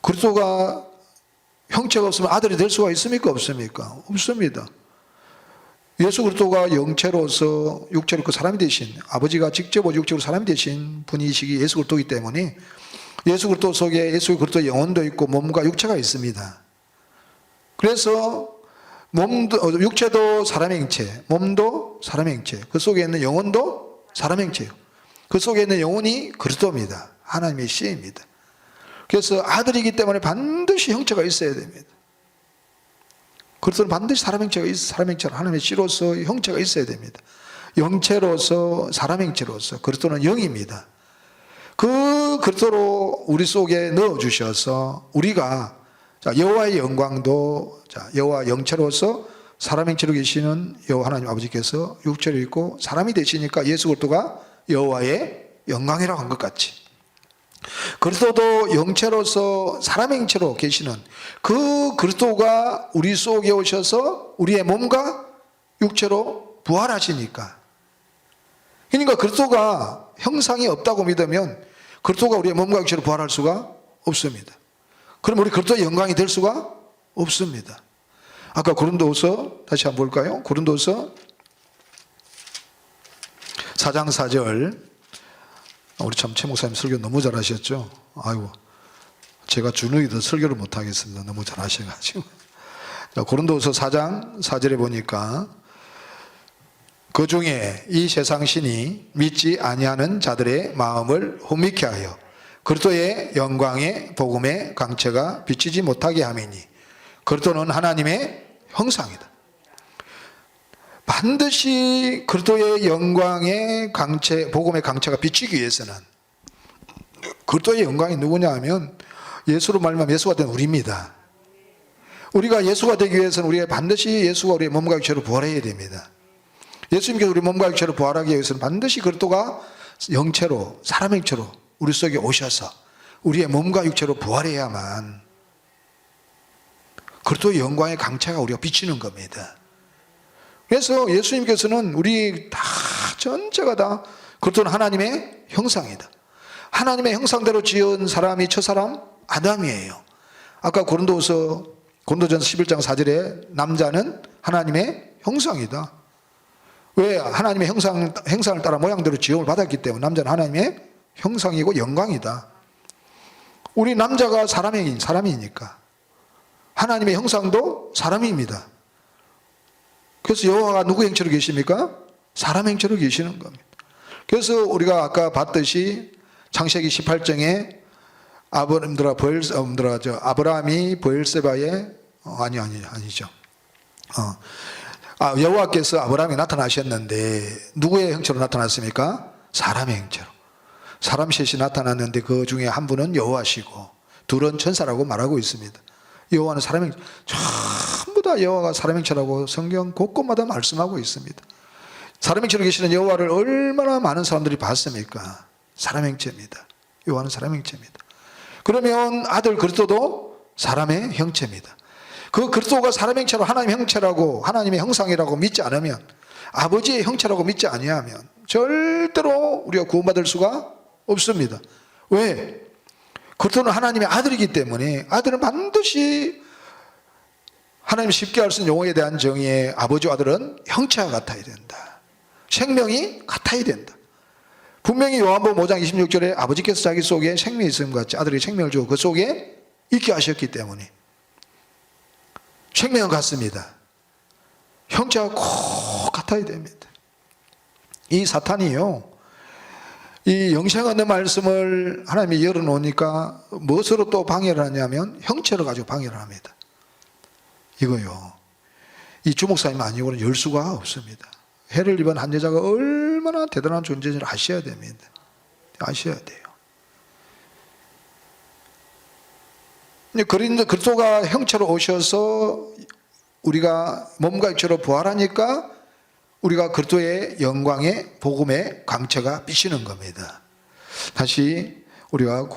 그리스도가 형체가 없으면 아들이 될 수가 있습니까? 없습니까? 없습니다. 예수 그리스도가 영체로서 육체로 그 사람이 되신 아버지가 직접 육체로 사람이 되신 분이시기 예수 그리스도이기 때문에 예수 그리스도 속에 예수 그리스도의 영혼도 있고 몸과 육체가 있습니다. 그래서 몸도 육체도 사람의 형체, 몸도 사람의 형체, 그 속에 있는 영혼도 사람의 형체예요. 그 속에 있는 영혼이 그리스도입니다. 하나님의 씨입니다. 그래서 아들이기 때문에 반드시 형체가 있어야 됩니다. 그리스도는 반드시 사람 형체가 사람 형체로 하나님의 씨로서 형체가 있어야 됩니다. 영체로서 사람 형체로서 그리스도는 영입니다. 그 그리스도로 우리 속에 넣어 주셔서 우리가 여호와의 영광도 여호와 영체로서 사람 형체로 계시는 여호와 하나님 아버지께서 육체를 입고 사람이 되시니까 예수 그리스도가 여호와의 영광이라고 한 것 같이 그리스도도 영체로서 사람 형체로 계시는 그 그리스도가 우리 속에 오셔서 우리의 몸과 육체로 부활하시니까 그러니까 그리스도가 형상이 없다고 믿으면 그리스도가 우리의 몸과 육체로 부활할 수가 없습니다. 그럼 우리 그리스도의 영광이 될 수가 없습니다. 아까 고린도서 다시 한번 볼까요? 고린도서 4장 4절 우리 참 최 목사님 설교 너무 잘하셨죠? 아이고 제가 주눅이도 설교를 못하겠습니다. 너무 잘하셔가지고 고린도서 4장 4절에 보니까 그 중에 이 세상 신이 믿지 아니하는 자들의 마음을 혼미케 하여 그리스도의 영광의 복음의 강체가 비치지 못하게 함이니 그리스도는 하나님의 형상이다. 반드시 그리스도의 영광의 강체, 복음의 강체가 비치기 위해서는 그리스도의 영광이 누구냐 하면 예수로 말하면 예수가 된 우리입니다. 우리가 예수가 되기 위해서는 우리가 반드시 예수가 우리의 몸과 육체로 부활해야 됩니다. 예수님께서 우리 몸과 육체로 부활하기 위해서는 반드시 그리스도가 영체로 사람의 형체로 우리 속에 오셔서 우리의 몸과 육체로 부활해야만 그리스도의 영광의 강체가 우리가 비치는 겁니다. 그래서 예수님께서는 우리 다 전체가 다 그리스도는 하나님의 형상이다. 하나님의 형상대로 지은 사람이 첫사람 아담이에요. 아까 고린도전서 11장 4절에 남자는 하나님의 형상이다. 왜? 하나님의 형상을 따라 모양대로 지음을 받았기 때문에 남자는 하나님의 형상이고 영광이다. 우리 남자가 사람이니까 하나님의 형상도 사람입니다. 그래서 여호와가 누구 형체로 계십니까? 사람 형체로 계시는 겁니다. 그래서 우리가 아까 봤듯이 창세기 18장에 아브라함이 브엘세바에 아니죠. 여호와께서 아브라함에 나타나셨는데 누구의 형체로 나타났습니까? 사람의 형체로. 사람 셋이 나타났는데 그 중에 한 분은 여호와시고 둘은 천사라고 말하고 있습니다. 여호와는 사람의 전부 다 얼마나 여호와가 사람 형체라고 성경 곳곳마다 말씀하고 있습니다. 사람 형체로 계시는 여호와를 얼마나 많은 사람들이 봤습니까? 사람 형체입니다. 여호와는 사람 형체입니다. 그러면 아들 그리스도도 사람의 형체입니다. 그 그리스도가 사람 형체로 하나님 형체라고 하나님의 형상이라고 믿지 않으면, 아버지의 형체라고 믿지 아니하면 절대로 우리가 구원받을 수가 없습니다. 왜? 그리스도는 하나님의 아들이기 때문에 아들은 반드시 하나님 쉽게 할 수 있는 용어에 대한 정의에 아버지와 아들은 형체가 같아야 된다. 생명이 같아야 된다. 분명히 요한복음 5장 26절에 아버지께서 자기 속에 생명이 있음 같이 아들에게 생명을 주고 그 속에 있게 하셨기 때문에 생명은 같습니다. 형체가 꼭 같아야 됩니다. 이 사탄이요, 이 영생 얻는 말씀을 하나님이 열어놓으니까 무엇으로 또 방해를 하냐면 형체를 가지고 방해를 합니다. 이거요, 이 주목사님 아니고는 열 수가 없습니다. 해를 입은 한 여자가 얼마나 대단한 존재인지를 아셔야 됩니다. 아셔야 돼요. 그리스도가 형체로 오셔서 우리가 몸과 육체로 부활하니까 우리가 그리스도의 영광의 복음의 광채가 비치는 겁니다. 다시 우리가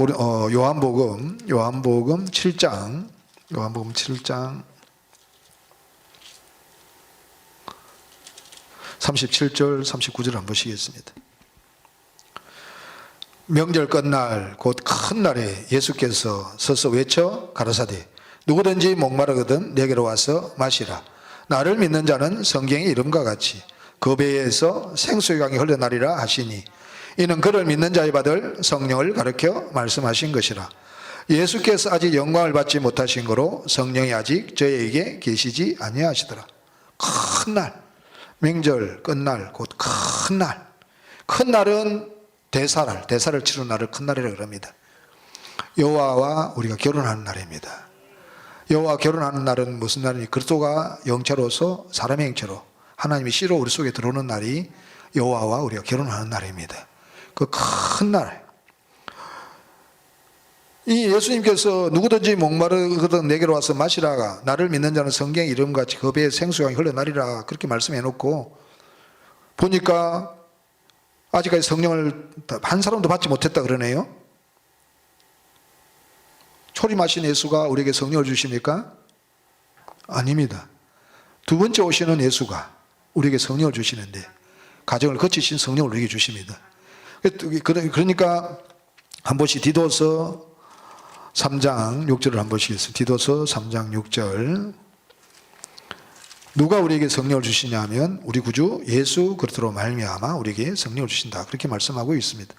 요한복음 7장 37절 39절 한번 보시겠습니다. 명절 끝날 곧 큰 날에 예수께서 서서 외쳐 가라사대 누구든지 목마르거든 내게로 와서 마시라. 나를 믿는 자는 성경의 이름과 같이 그 배에서 생수의 강이 흘러나리라 하시니 이는 그를 믿는 자에 받을 성령을 가르쳐 말씀하신 것이라. 예수께서 아직 영광을 받지 못하신 거로 성령이 아직 저희에게 계시지 아니하시더라. 큰 날, 명절 끝날 곧 큰 날. 큰 날은 대사를 치르는 날을 큰 날이라고 그럽니다. 여호와와 우리가 결혼하는 날입니다. 여호와 결혼하는 날은 무슨 날이니? 그리스도가 영체로서 사람의 형체로 하나님의 씨로 우리 속에 들어오는 날이 여호와와 우리가 결혼하는 날입니다. 그 큰 날. 이 예수님께서 누구든지 목마르거든 내게로 와서 마시라가 나를 믿는 자는 성경의 이름같이 그 배에 생수강이 흘러나리라 그렇게 말씀해 놓고 보니까 아직까지 성령을 한 사람도 받지 못했다 그러네요. 초림하신 예수가 우리에게 성령을 주십니까? 아닙니다. 두 번째 오시는 예수가 우리에게 성령을 주시는데 가정을 거치신 성령을 우리에게 주십니다. 그러니까 한 번씩 디도서 3장 6절을 한 번씩 있습니다. 디도서 3장 6절. 누가 우리에게 성령을 주시냐면 우리 구주 예수 그리스도로 말미암아 우리에게 성령을 주신다. 그렇게 말씀하고 있습니다.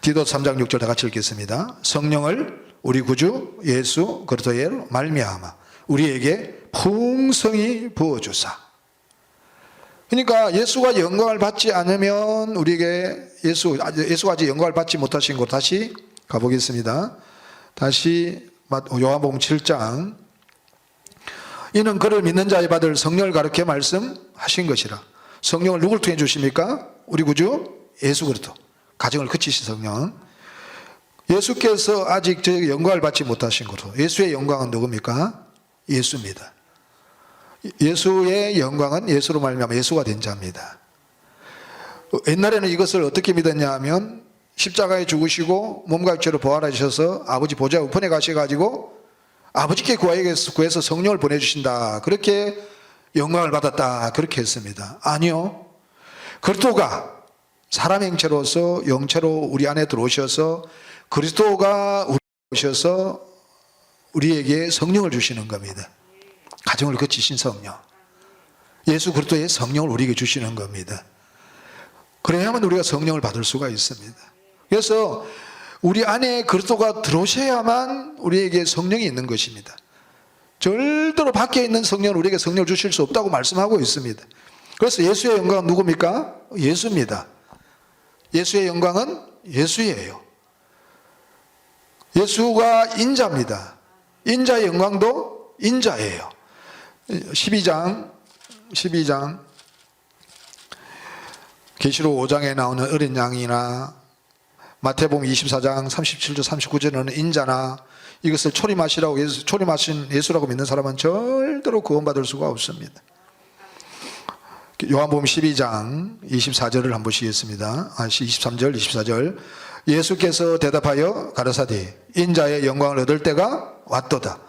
디도서 3장 6절 다 같이 읽겠습니다. 성령을 우리 구주 예수 그리스도로 말미암아 우리에게 풍성히 부어주사. 그러니까 예수가 영광을 받지 않으면 우리에게 예수가 아직 영광을 받지 못하신 곳 다시 가보겠습니다. 다시 요한복음 7장. 이는 그를 믿는 자에 받을 성령을 가르쳐 말씀하신 것이라. 성령을 누굴 통해 주십니까? 우리 구주 예수 그리스도. 가정을 거치신 성령. 예수께서 아직 저에게 영광을 받지 못하신 것으로. 예수의 영광은 누굽니까? 예수입니다. 예수의 영광은 예수로 말미암아 예수가 된 자입니다. 옛날에는 이것을 어떻게 믿었냐 하면 십자가에 죽으시고 몸과 육체로 부활하셔서 아버지 보좌 우편에 가셔가지고 아버지께 구해서 성령을 보내주신다. 그렇게 영광을 받았다. 그렇게 했습니다. 아니요. 그리스도가 사람 형체로서 영체로 우리 안에 들어오셔서 그리스도가 우리 오셔서 우리에게 성령을 주시는 겁니다. 가정을 거치신 성령. 예수 그리스도의 성령을 우리에게 주시는 겁니다. 그래야만 우리가 성령을 받을 수가 있습니다. 그래서 우리 안에 그리스도가 들어오셔야만 우리에게 성령이 있는 것입니다. 절대로 밖에 있는 성령은 우리에게 성령을 주실 수 없다고 말씀하고 있습니다. 그래서 예수의 영광은 누굽니까? 예수입니다. 예수의 영광은 예수예요. 예수가 인자입니다. 인자의 영광도 인자예요. 12장 계시록 5장에 나오는 어린 양이나 마태복음 24장 37절 39절에는 인자나 이것을 초림하시라고 초림하신 예수라고 믿는 사람은 절대로 구원받을 수가 없습니다. 요한복음 12장 24절을 한번 보시겠습니다. 23절 24절 예수께서 대답하여 가라사대 인자의 영광을 얻을 때가 왔도다.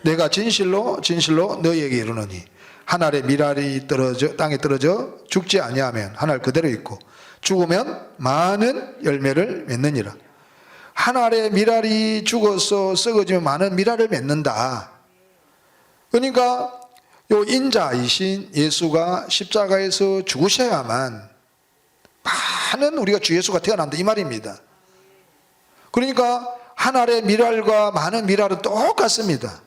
내가 진실로 진실로 너희에게 이르노니 한 알의 밀알이 땅에 떨어져 죽지 아니하면 한 알 그대로 있고 죽으면 많은 열매를 맺느니라. 한 알의 밀알이 죽어서 썩어지면 많은 밀알을 맺는다. 그러니까 요 인자이신 예수가 십자가에서 죽으셔야만 많은 우리가 주 예수가 태어난다 이 말입니다. 그러니까 한 알의 밀알과 많은 밀알은 똑같습니다.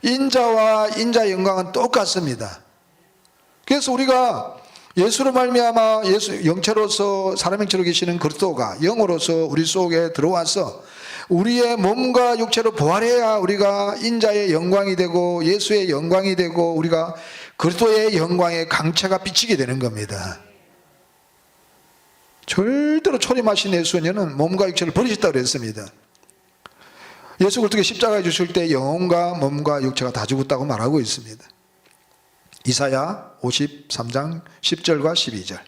인자와 인자의 영광은 똑같습니다. 그래서 우리가 예수로 말미암아 예수 영체로서 사람의 형체로 계시는 그리스도가 영으로서 우리 속에 들어와서 우리의 몸과 육체로 부활해야 우리가 인자의 영광이 되고 예수의 영광이 되고 우리가 그리스도의 영광의 강체가 비치게 되는 겁니다. 절대로 초림하신 예수님은 몸과 육체를 버리셨다고 그랬습니다. 예수 그리스도께 십자가에 주실 때 영혼과 몸과 육체가 다 죽었다고 말하고 있습니다. 이사야 53장 10절과 12절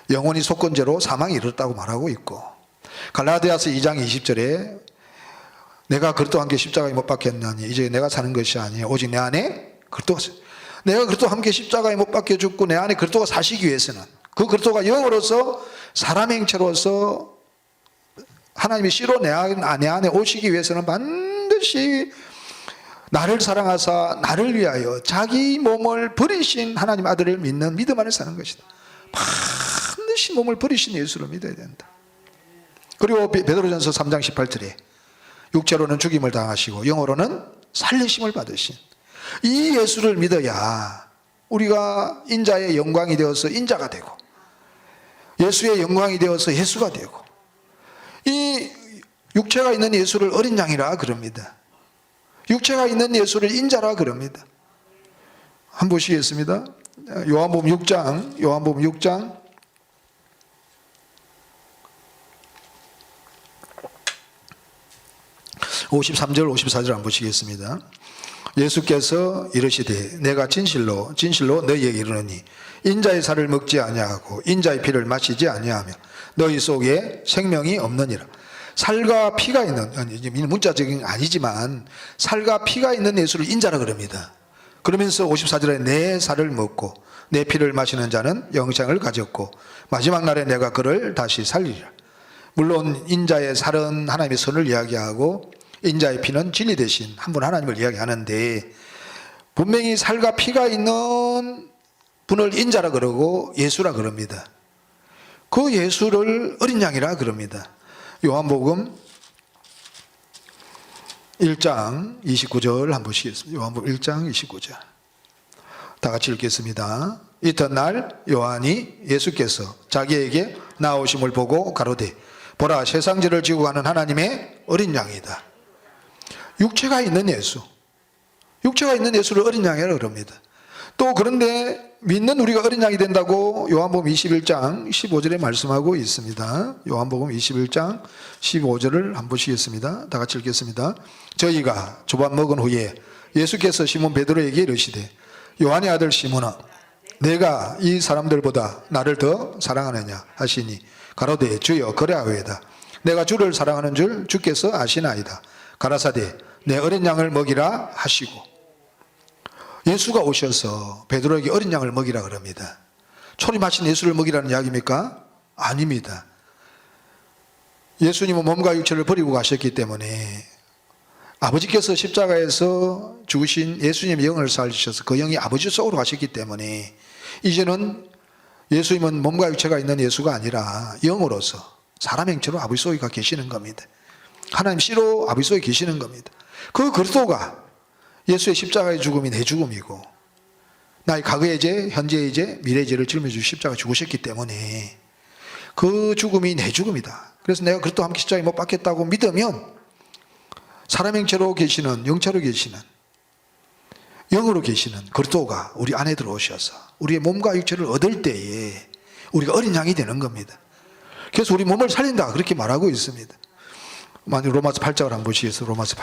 영혼이 속건제로 사망에 이르렀다고 말하고 있고 갈라디아서 2장 20절에 내가 그리스도와 함께 십자가에 못 박혔나니 이제 내가 사는 것이 아니에요 오직 내 안에 그리스도가 내가 그리스도와 함께 십자가에 못 박혀 죽고 내 안에 그리스도가 사시기 위해서는 그 그리스도가 영으로서 사람의 형체로서 하나님이 씨로 내 안에 오시기 위해서는 반드시 나를 사랑하사 나를 위하여 자기 몸을 버리신 하나님 아들을 믿는 믿음 안에 사는 것이다. 반드시 몸을 버리신 예수를 믿어야 된다. 그리고 베드로전서 3장 18절에 육체로는 죽임을 당하시고 영으로는 살리심을 받으신 이 예수를 믿어야 우리가 인자의 영광이 되어서 인자가 되고 예수의 영광이 되어서 예수가 되고 이 육체가 있는 예수를 어린 양이라 그럽니다. 육체가 있는 예수를 인자라 그럽니다. 한번 보시겠습니다. 요한복음 6장 53절 54절 한번 보시겠습니다. 예수께서 이르시되 내가 진실로 진실로 너희에게 이르노니 인자의 살을 먹지 아니하고 인자의 피를 마시지 아니하며 너희 속에 생명이 없느니라. 살과 피가 있는 문자적인 아니지만 살과 피가 있는 예수를 인자라 그럽니다. 그러면서 54절에 내 살을 먹고 내 피를 마시는 자는 영생을 가졌고 마지막 날에 내가 그를 다시 살리리라. 물론 인자의 살은 하나님의 선을 이야기하고 인자의 피는 진리 대신 한 분 하나님을 이야기하는데 분명히 살과 피가 있는 분을 인자라 그러고 예수라 그럽니다. 그 예수를 어린 양이라 그럽니다. 요한복음 1장 29절 한번 보시겠습니다. 요한복음 1장 29절 다 같이 읽겠습니다. 이튿날 요한이 예수께서 자기에게 나오심을 보고 가로되 보라 세상죄를 지고 가는 하나님의 어린 양이다. 육체가 있는 예수, 육체가 있는 예수를 어린 양이라 그럽니다. 또 그런데 믿는 우리가 어린 양이 된다고 요한복음 21장 15절에 말씀하고 있습니다. 요한복음 21장 15절을 한번 보시겠습니다. 다 같이 읽겠습니다. 저희가 조반 먹은 후에 예수께서 시몬 베드로에게 이르시되 요한의 아들 시몬아 내가 이 사람들보다 나를 더 사랑하느냐 하시니 가로되 주여 그래하오이다. 내가 주를 사랑하는 줄 주께서 아시나이다. 가라사대 내 어린 양을 먹이라 하시고 예수가 오셔서 베드로에게 어린 양을 먹이라 그럽니다. 초림하신 예수를 먹이라는 이야기입니까? 아닙니다. 예수님은 몸과 육체를 버리고 가셨기 때문에 아버지께서 십자가에서 죽으신 예수님의 영을 살리셔서 그 영이 아버지 속으로 가셨기 때문에 이제는 예수님은 몸과 육체가 있는 예수가 아니라 영으로서 사람 형체로 아버지 속에 가 계시는 겁니다. 하나님 씨로 아버지 속에 계시는 겁니다. 그 그리스도가 예수의 십자가의 죽음이 내 죽음이고 나의 과거의 죄, 현재의 죄, 미래의 죄를 짊어지고 십자가 죽으셨기 때문에 그 죽음이 내 죽음이다. 그래서 내가 그리스도와 함께 십자가에 못 박혔다고 믿으면 사람 형체로 계시는 영체로 계시는 영으로 계시는 그리스도가 우리 안에 들어오셔서 우리의 몸과 육체를 얻을 때에 우리가 어린 양이 되는 겁니다. 그래서 우리 몸을 살린다 그렇게 말하고 있습니다. 로마서 8장을 한번 보시겠어요? 로마서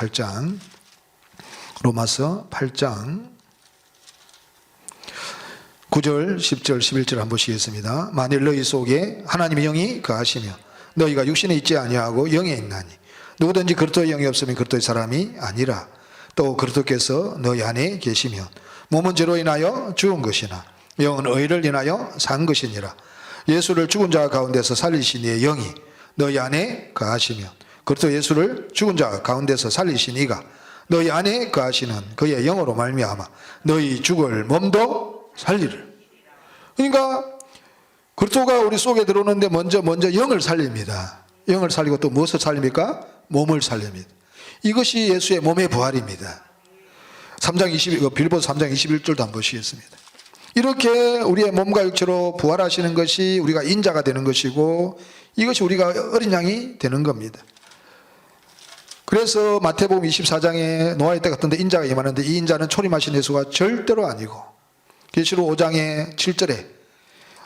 8장 9절 10절 11절 한번 보시겠습니다. 만일 너희 속에 하나님의 영이 거하시며 너희가 육신에 있지 아니하고 영에 있나니 누구든지 그리스도의 영이 없으면 그리스도의 사람이 아니라 또 그리스도께서 너희 안에 계시면 몸은 죄로 인하여 죽은 것이나 영은 의를 인하여 산 것이니라. 예수를 죽은 자 가운데서 살리신 이의 영이 너희 안에 거하시면 그리스도 예수를 죽은 자 가운데서 살리신 이가 너희 안에 거하시는 그의 영으로 말미암아 너희 죽을 몸도 살리를. 그러니까 그리스도가 우리 속에 들어오는데 먼저 영을 살립니다. 영을 살리고 또 무엇을 살립니까? 몸을 살립니다. 이것이 예수의 몸의 부활입니다. 빌보서 3장 21절도 한번 보시겠습니다. 이렇게 우리의 몸과 육체로 부활하시는 것이 우리가 인자가 되는 것이고 이것이 우리가 어린 양이 되는 겁니다. 그래서 마태복음 24장에 노아의 때가 같은데 인자가 임하는데 이 인자는 초림하신 예수가 절대로 아니고 계시록 5장의 7절에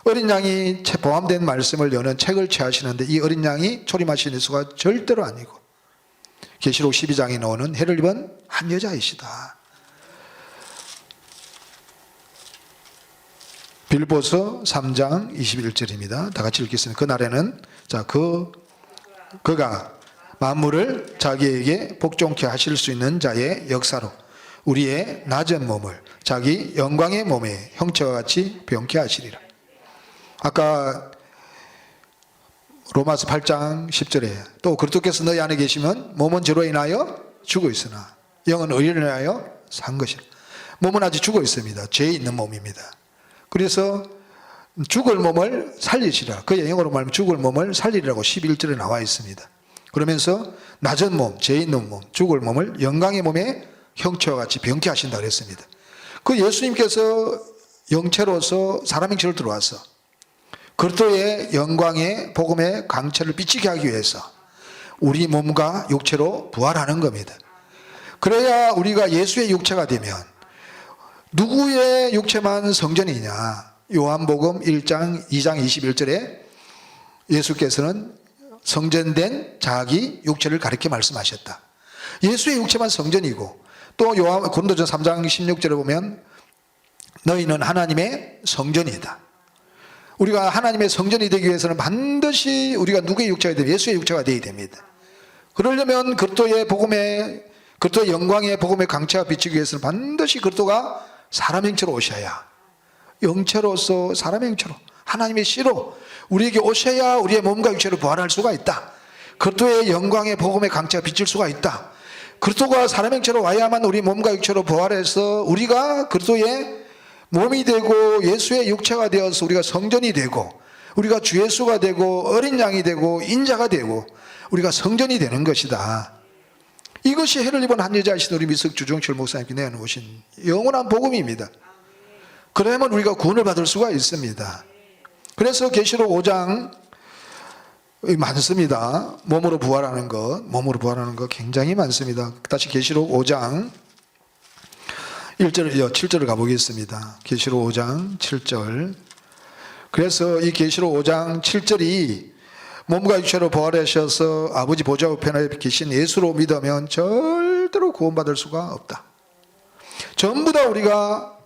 어린 양이 포함된 말씀을 여는 책을 취하시는데 이 어린 양이 초림하신 예수가 절대로 아니고 계시록 12장에 나오는 해를 입은 한 여자이시다. 빌보서 3장 21절입니다. 다 같이 읽겠습니다. 그날에는 그가 만물을 자기에게 복종케 하실 수 있는 자의 역사로 우리의 낮은 몸을 자기 영광의 몸의 형체와 같이 병케 하시리라. 아까 로마서 8장 10절에 또 그리스도께서 너희 안에 계시면 몸은 죄로 인하여 죽어 있으나 영은 의를 인하여 산 것이라. 몸은 아직 죽어 있습니다. 죄에 있는 몸입니다. 그래서 죽을 몸을 살리시라. 그의 영어로 말하면 죽을 몸을 살리라고 11절에 나와 있습니다. 그러면서 낮은 몸, 죄 있는 몸, 죽을 몸을 영광의 몸의 형체와 같이 병케 하신다 그랬습니다. 그 예수님께서 영체로서 사람 형체로 들어와서 그리스도의 영광의 복음의 강체를 비치게 하기 위해서 우리 몸과 육체로 부활하는 겁니다. 그래야 우리가 예수의 육체가 되면 누구의 육체만 성전이냐? 요한복음 1장 2장 21절에 예수께서는 성전된 자기 육체를 가리켜 말씀하셨다. 예수의 육체만 성전이고 또 고린도전서 3장 16절에 보면 너희는 하나님의 성전이다. 우리가 하나님의 성전이 되기 위해서는 반드시 우리가 누구의 육체가 되면 예수의 육체가 되어야 됩니다. 그러려면 그리스도의 영광의 복음의 강체가 비치기 위해서는 반드시 그리스도가 사람 형체로 오셔야 영체로서 사람 형체로 하나님의 씨로 우리에게 오셔야 우리의 몸과 육체로 부활할 수가 있다. 그리스도의 영광의 복음의 강체가 비칠 수가 있다. 그리스도가 사람 형체로 와야만 우리 몸과 육체로 부활해서 우리가 그리스도의 몸이 되고 예수의 육체가 되어서 우리가 성전이 되고 우리가 주 예수가 되고 어린 양이 되고 인자가 되고 우리가 성전이 되는 것이다. 이것이 해를 입은 한 여자이신 우리 미석 주종철 목사님께 내놓으신 영원한 복음입니다. 그러면 우리가 구원을 받을 수가 있습니다. 그래서 계시록 5장 많습니다. 몸으로 부활하는 것 굉장히 많습니다. 다시 계시록 5장 7절을 가보겠습니다. 계시록 5장 7절. 그래서 이 계시록 5장 7절이 몸과 육체로 부활하셔서 아버지 보좌 우편에 계신 예수로 믿으면 절대로 구원받을 수가 없다. 전부 다 우리가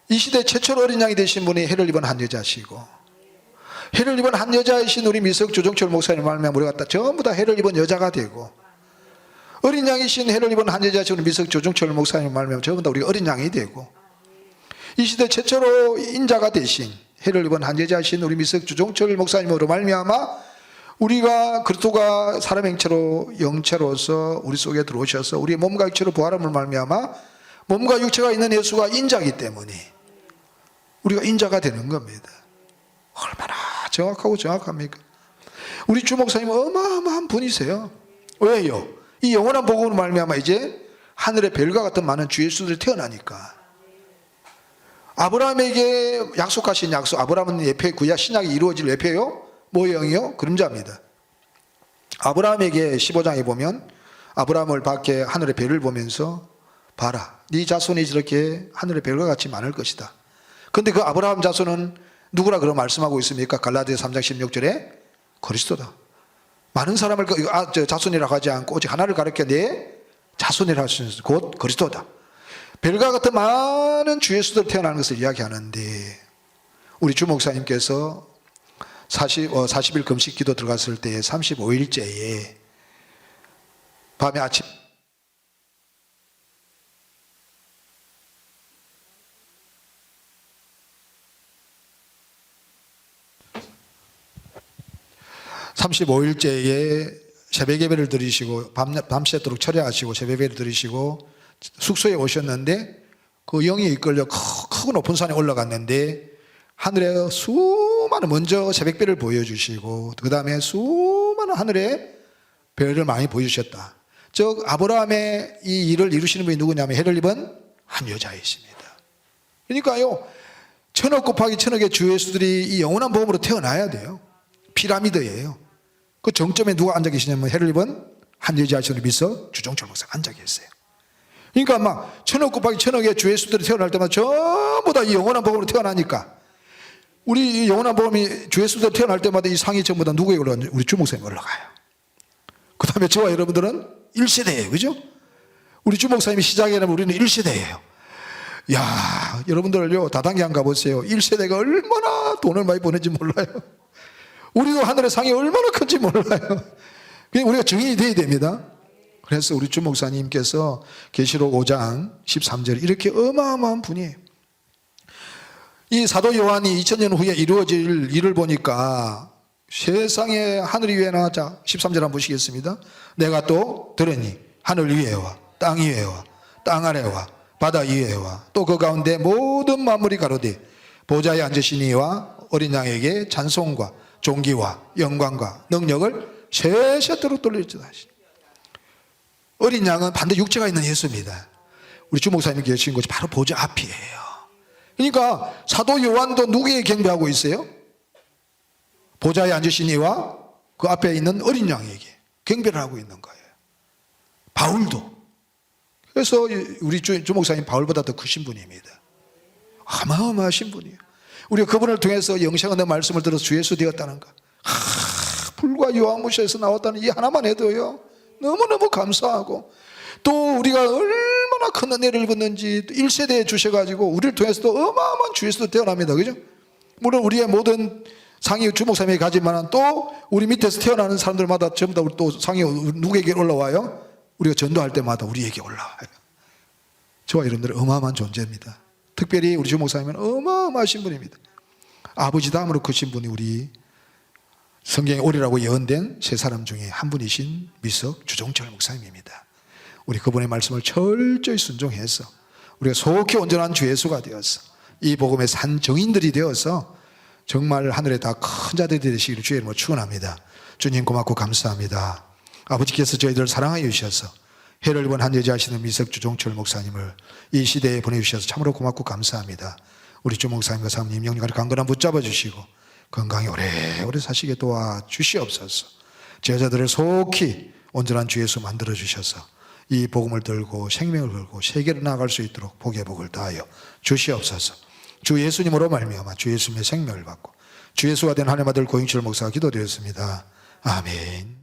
이 시대 최초로 어린 양이 되신 분이 해를 입은 한 여자시고 해를 입은 한 여자이신 우리 미석 조정철 목사님 말면 우리가 전부 다 해를 입은 여자가 되고 어린 양이신 해를 입은 한 여자이신 우리 미석 조정철 목사님 말면 전부 다 우리가 어린 양이 되고 이 시대 최초로 인자가 되신 해를 입은 한 여자이신 우리 미석 조정철 목사님으로 말미암아 우리가 그리스도가 사람 형체로 영체로서 우리 속에 들어오셔서 우리의 몸과 육체로 부활함을 말미암아 몸과 육체가 있는 예수가 인자이기 때문에 우리가 인자가 되는 겁니다. 얼마나 정확하고 정확합니까? 우리 주 목사님은 어마어마한 분이세요. 왜요? 이 영원한 복음으로 말미암아 이제 하늘의 별과 같은 많은 주 예수들이 태어나니까 아브라함에게 약속하신 약속, 아브라함은 예표, 구약 신약이 이루어질 예표요? 모형이요? 그림자입니다. 아브라함에게 15장에 보면 아브라함을 밖에 하늘의 별을 보면서 봐라, 네 자손이 저렇게 하늘의 별과 같이 많을 것이다. 그런데 그 아브라함 자손은 누구라 그런 말씀하고 있습니까? 갈라디아 3장 16절에 그리스도다. 많은 사람을 자손이라고 하지 않고 오직 하나를 가르쳐 내 자손이라 할 수 있는 곧 그리스도다. 벨과 같은 많은 주 예수들 태어나는 것을 이야기하는데 우리 주 목사님께서 40일 금식 기도 들어갔을 때 35일째에 밤에 아침 35일째에 새벽 예배를 드리시고 밤새도록 철야하시고 새벽 예배를 드리시고 숙소에 오셨는데 그 영이 이끌려 크고 높은 산에 올라갔는데 하늘에 수많은 먼저 새벽별을 보여주시고 그 다음에 수많은 하늘에 별을 많이 보여주셨다. 즉 아브라함의 이 일을 이루시는 분이 누구냐면 해를 입은 한 여자이십니다. 그러니까요 1000억 곱하기 1000억의 주 예수들이 이 영원한 복음으로 태어나야 돼요. 피라미드예요. 그 정점에 누가 앉아 계시냐면 해를 입은 한 여자이심을 믿어 주종철 목사가 앉아 계세요. 그러니까 막 1000억 곱하기 1000억의 주 예수들이 태어날 때마다 전부 다 이 영원한 복음으로 태어나니까 우리 이 영원한 복음이 주 예수들 태어날 때마다 이 상이 전부 다 누구에게 올라가는지 우리 주 목사님이 올라가요. 그 다음에 저와 여러분들은 1세대예요. 그죠? 우리 주 목사님이 시작에는 우리는 1세대예요. 야, 여러분들요 다단계 한 가보세요. 1세대가 얼마나 돈을 많이 버는지 몰라요. 우리도 하늘의 상이 얼마나 큰지 몰라요. 우리가 증인이 돼야 됩니다. 그래서 우리 주 목사님께서 계시록 5장 13절 이렇게 어마어마한 분이에요. 이 사도 요한이 2000년 후에 이루어질 일을 보니까 세상에 하늘 위에나 자 13절 한번 보시겠습니다. 내가 또 들으니 하늘 위에와 땅 위에와 땅 아래와 바다 위에와 또 그 가운데 모든 만물이 가로되 보좌에 앉으신 이와 어린 양에게 찬송과 존귀와 영광과 능력을 세세토록 돌릴지다 하시니. 어린 양은 반대 육체가 있는 예수입니다. 우리 주 목사님이 계신 곳이 바로 보좌 앞이에요. 그러니까 사도 요한도 누구에게 경배하고 있어요? 보좌에 앉으신 이와 그 앞에 있는 어린 양에게 경배를 하고 있는 거예요. 바울도. 그래서 우리 주 목사님 바울보다 더 크신 분입니다. 어마어마하신 분이에요. 우리가 그분을 통해서 영생의 말씀을 들어서 주 예수 되었다는 것. 불과 요한무시에서 나왔다는 이 하나만 해도요 너무너무 감사하고 또 우리가 얼마나 큰 은혜를 입었는지 1세대에 주셔가지고 우리를 통해서도 어마어마한 주 예수도 태어납니다. 그죠? 물론 우리의 모든 상이 주 목사님이 가지만 또 우리 밑에서 태어나는 사람들마다 전부 다 또 상이 누구에게 올라와요? 우리가 전도할 때마다 우리에게 올라와요. 저와 여러분들은 어마어마한 존재입니다. 특별히 우리 주 목사님은 어마어마하신 분입니다. 아버지 다음으로 크신 분이 우리 성경에 오리라고 예언된 세 사람 중에 한 분이신 미석 주종철 목사님입니다. 우리 그분의 말씀을 철저히 순종해서 우리가 속히 온전한 주 예수가 되어서 이 복음의 산 정인들이 되어서 정말 하늘에 다 큰 자들이 되시기를 주의 이름으로 축원합니다. 주님 고맙고 감사합니다. 아버지께서 저희들을 사랑하여 주셔서 해를 입은 한 여자 하시는 미석 주종철 목사님을 이 시대에 보내주셔서 참으로 고맙고 감사합니다. 우리 주 목사님과 사모님 영영을 강건한 붙잡아 주시고 건강히 오래오래 사시게 도와주시옵소서. 제자들을 속히 온전한 주 예수 만들어 주셔서 이 복음을 들고 생명을 걸고 세계로 나아갈 수 있도록 복의 복을 다하여 주시옵소서. 주 예수님으로 말미암아 주 예수님의 생명을 받고 주 예수가 된 하나님 아들 고영철 목사가 기도드렸습니다. 아멘.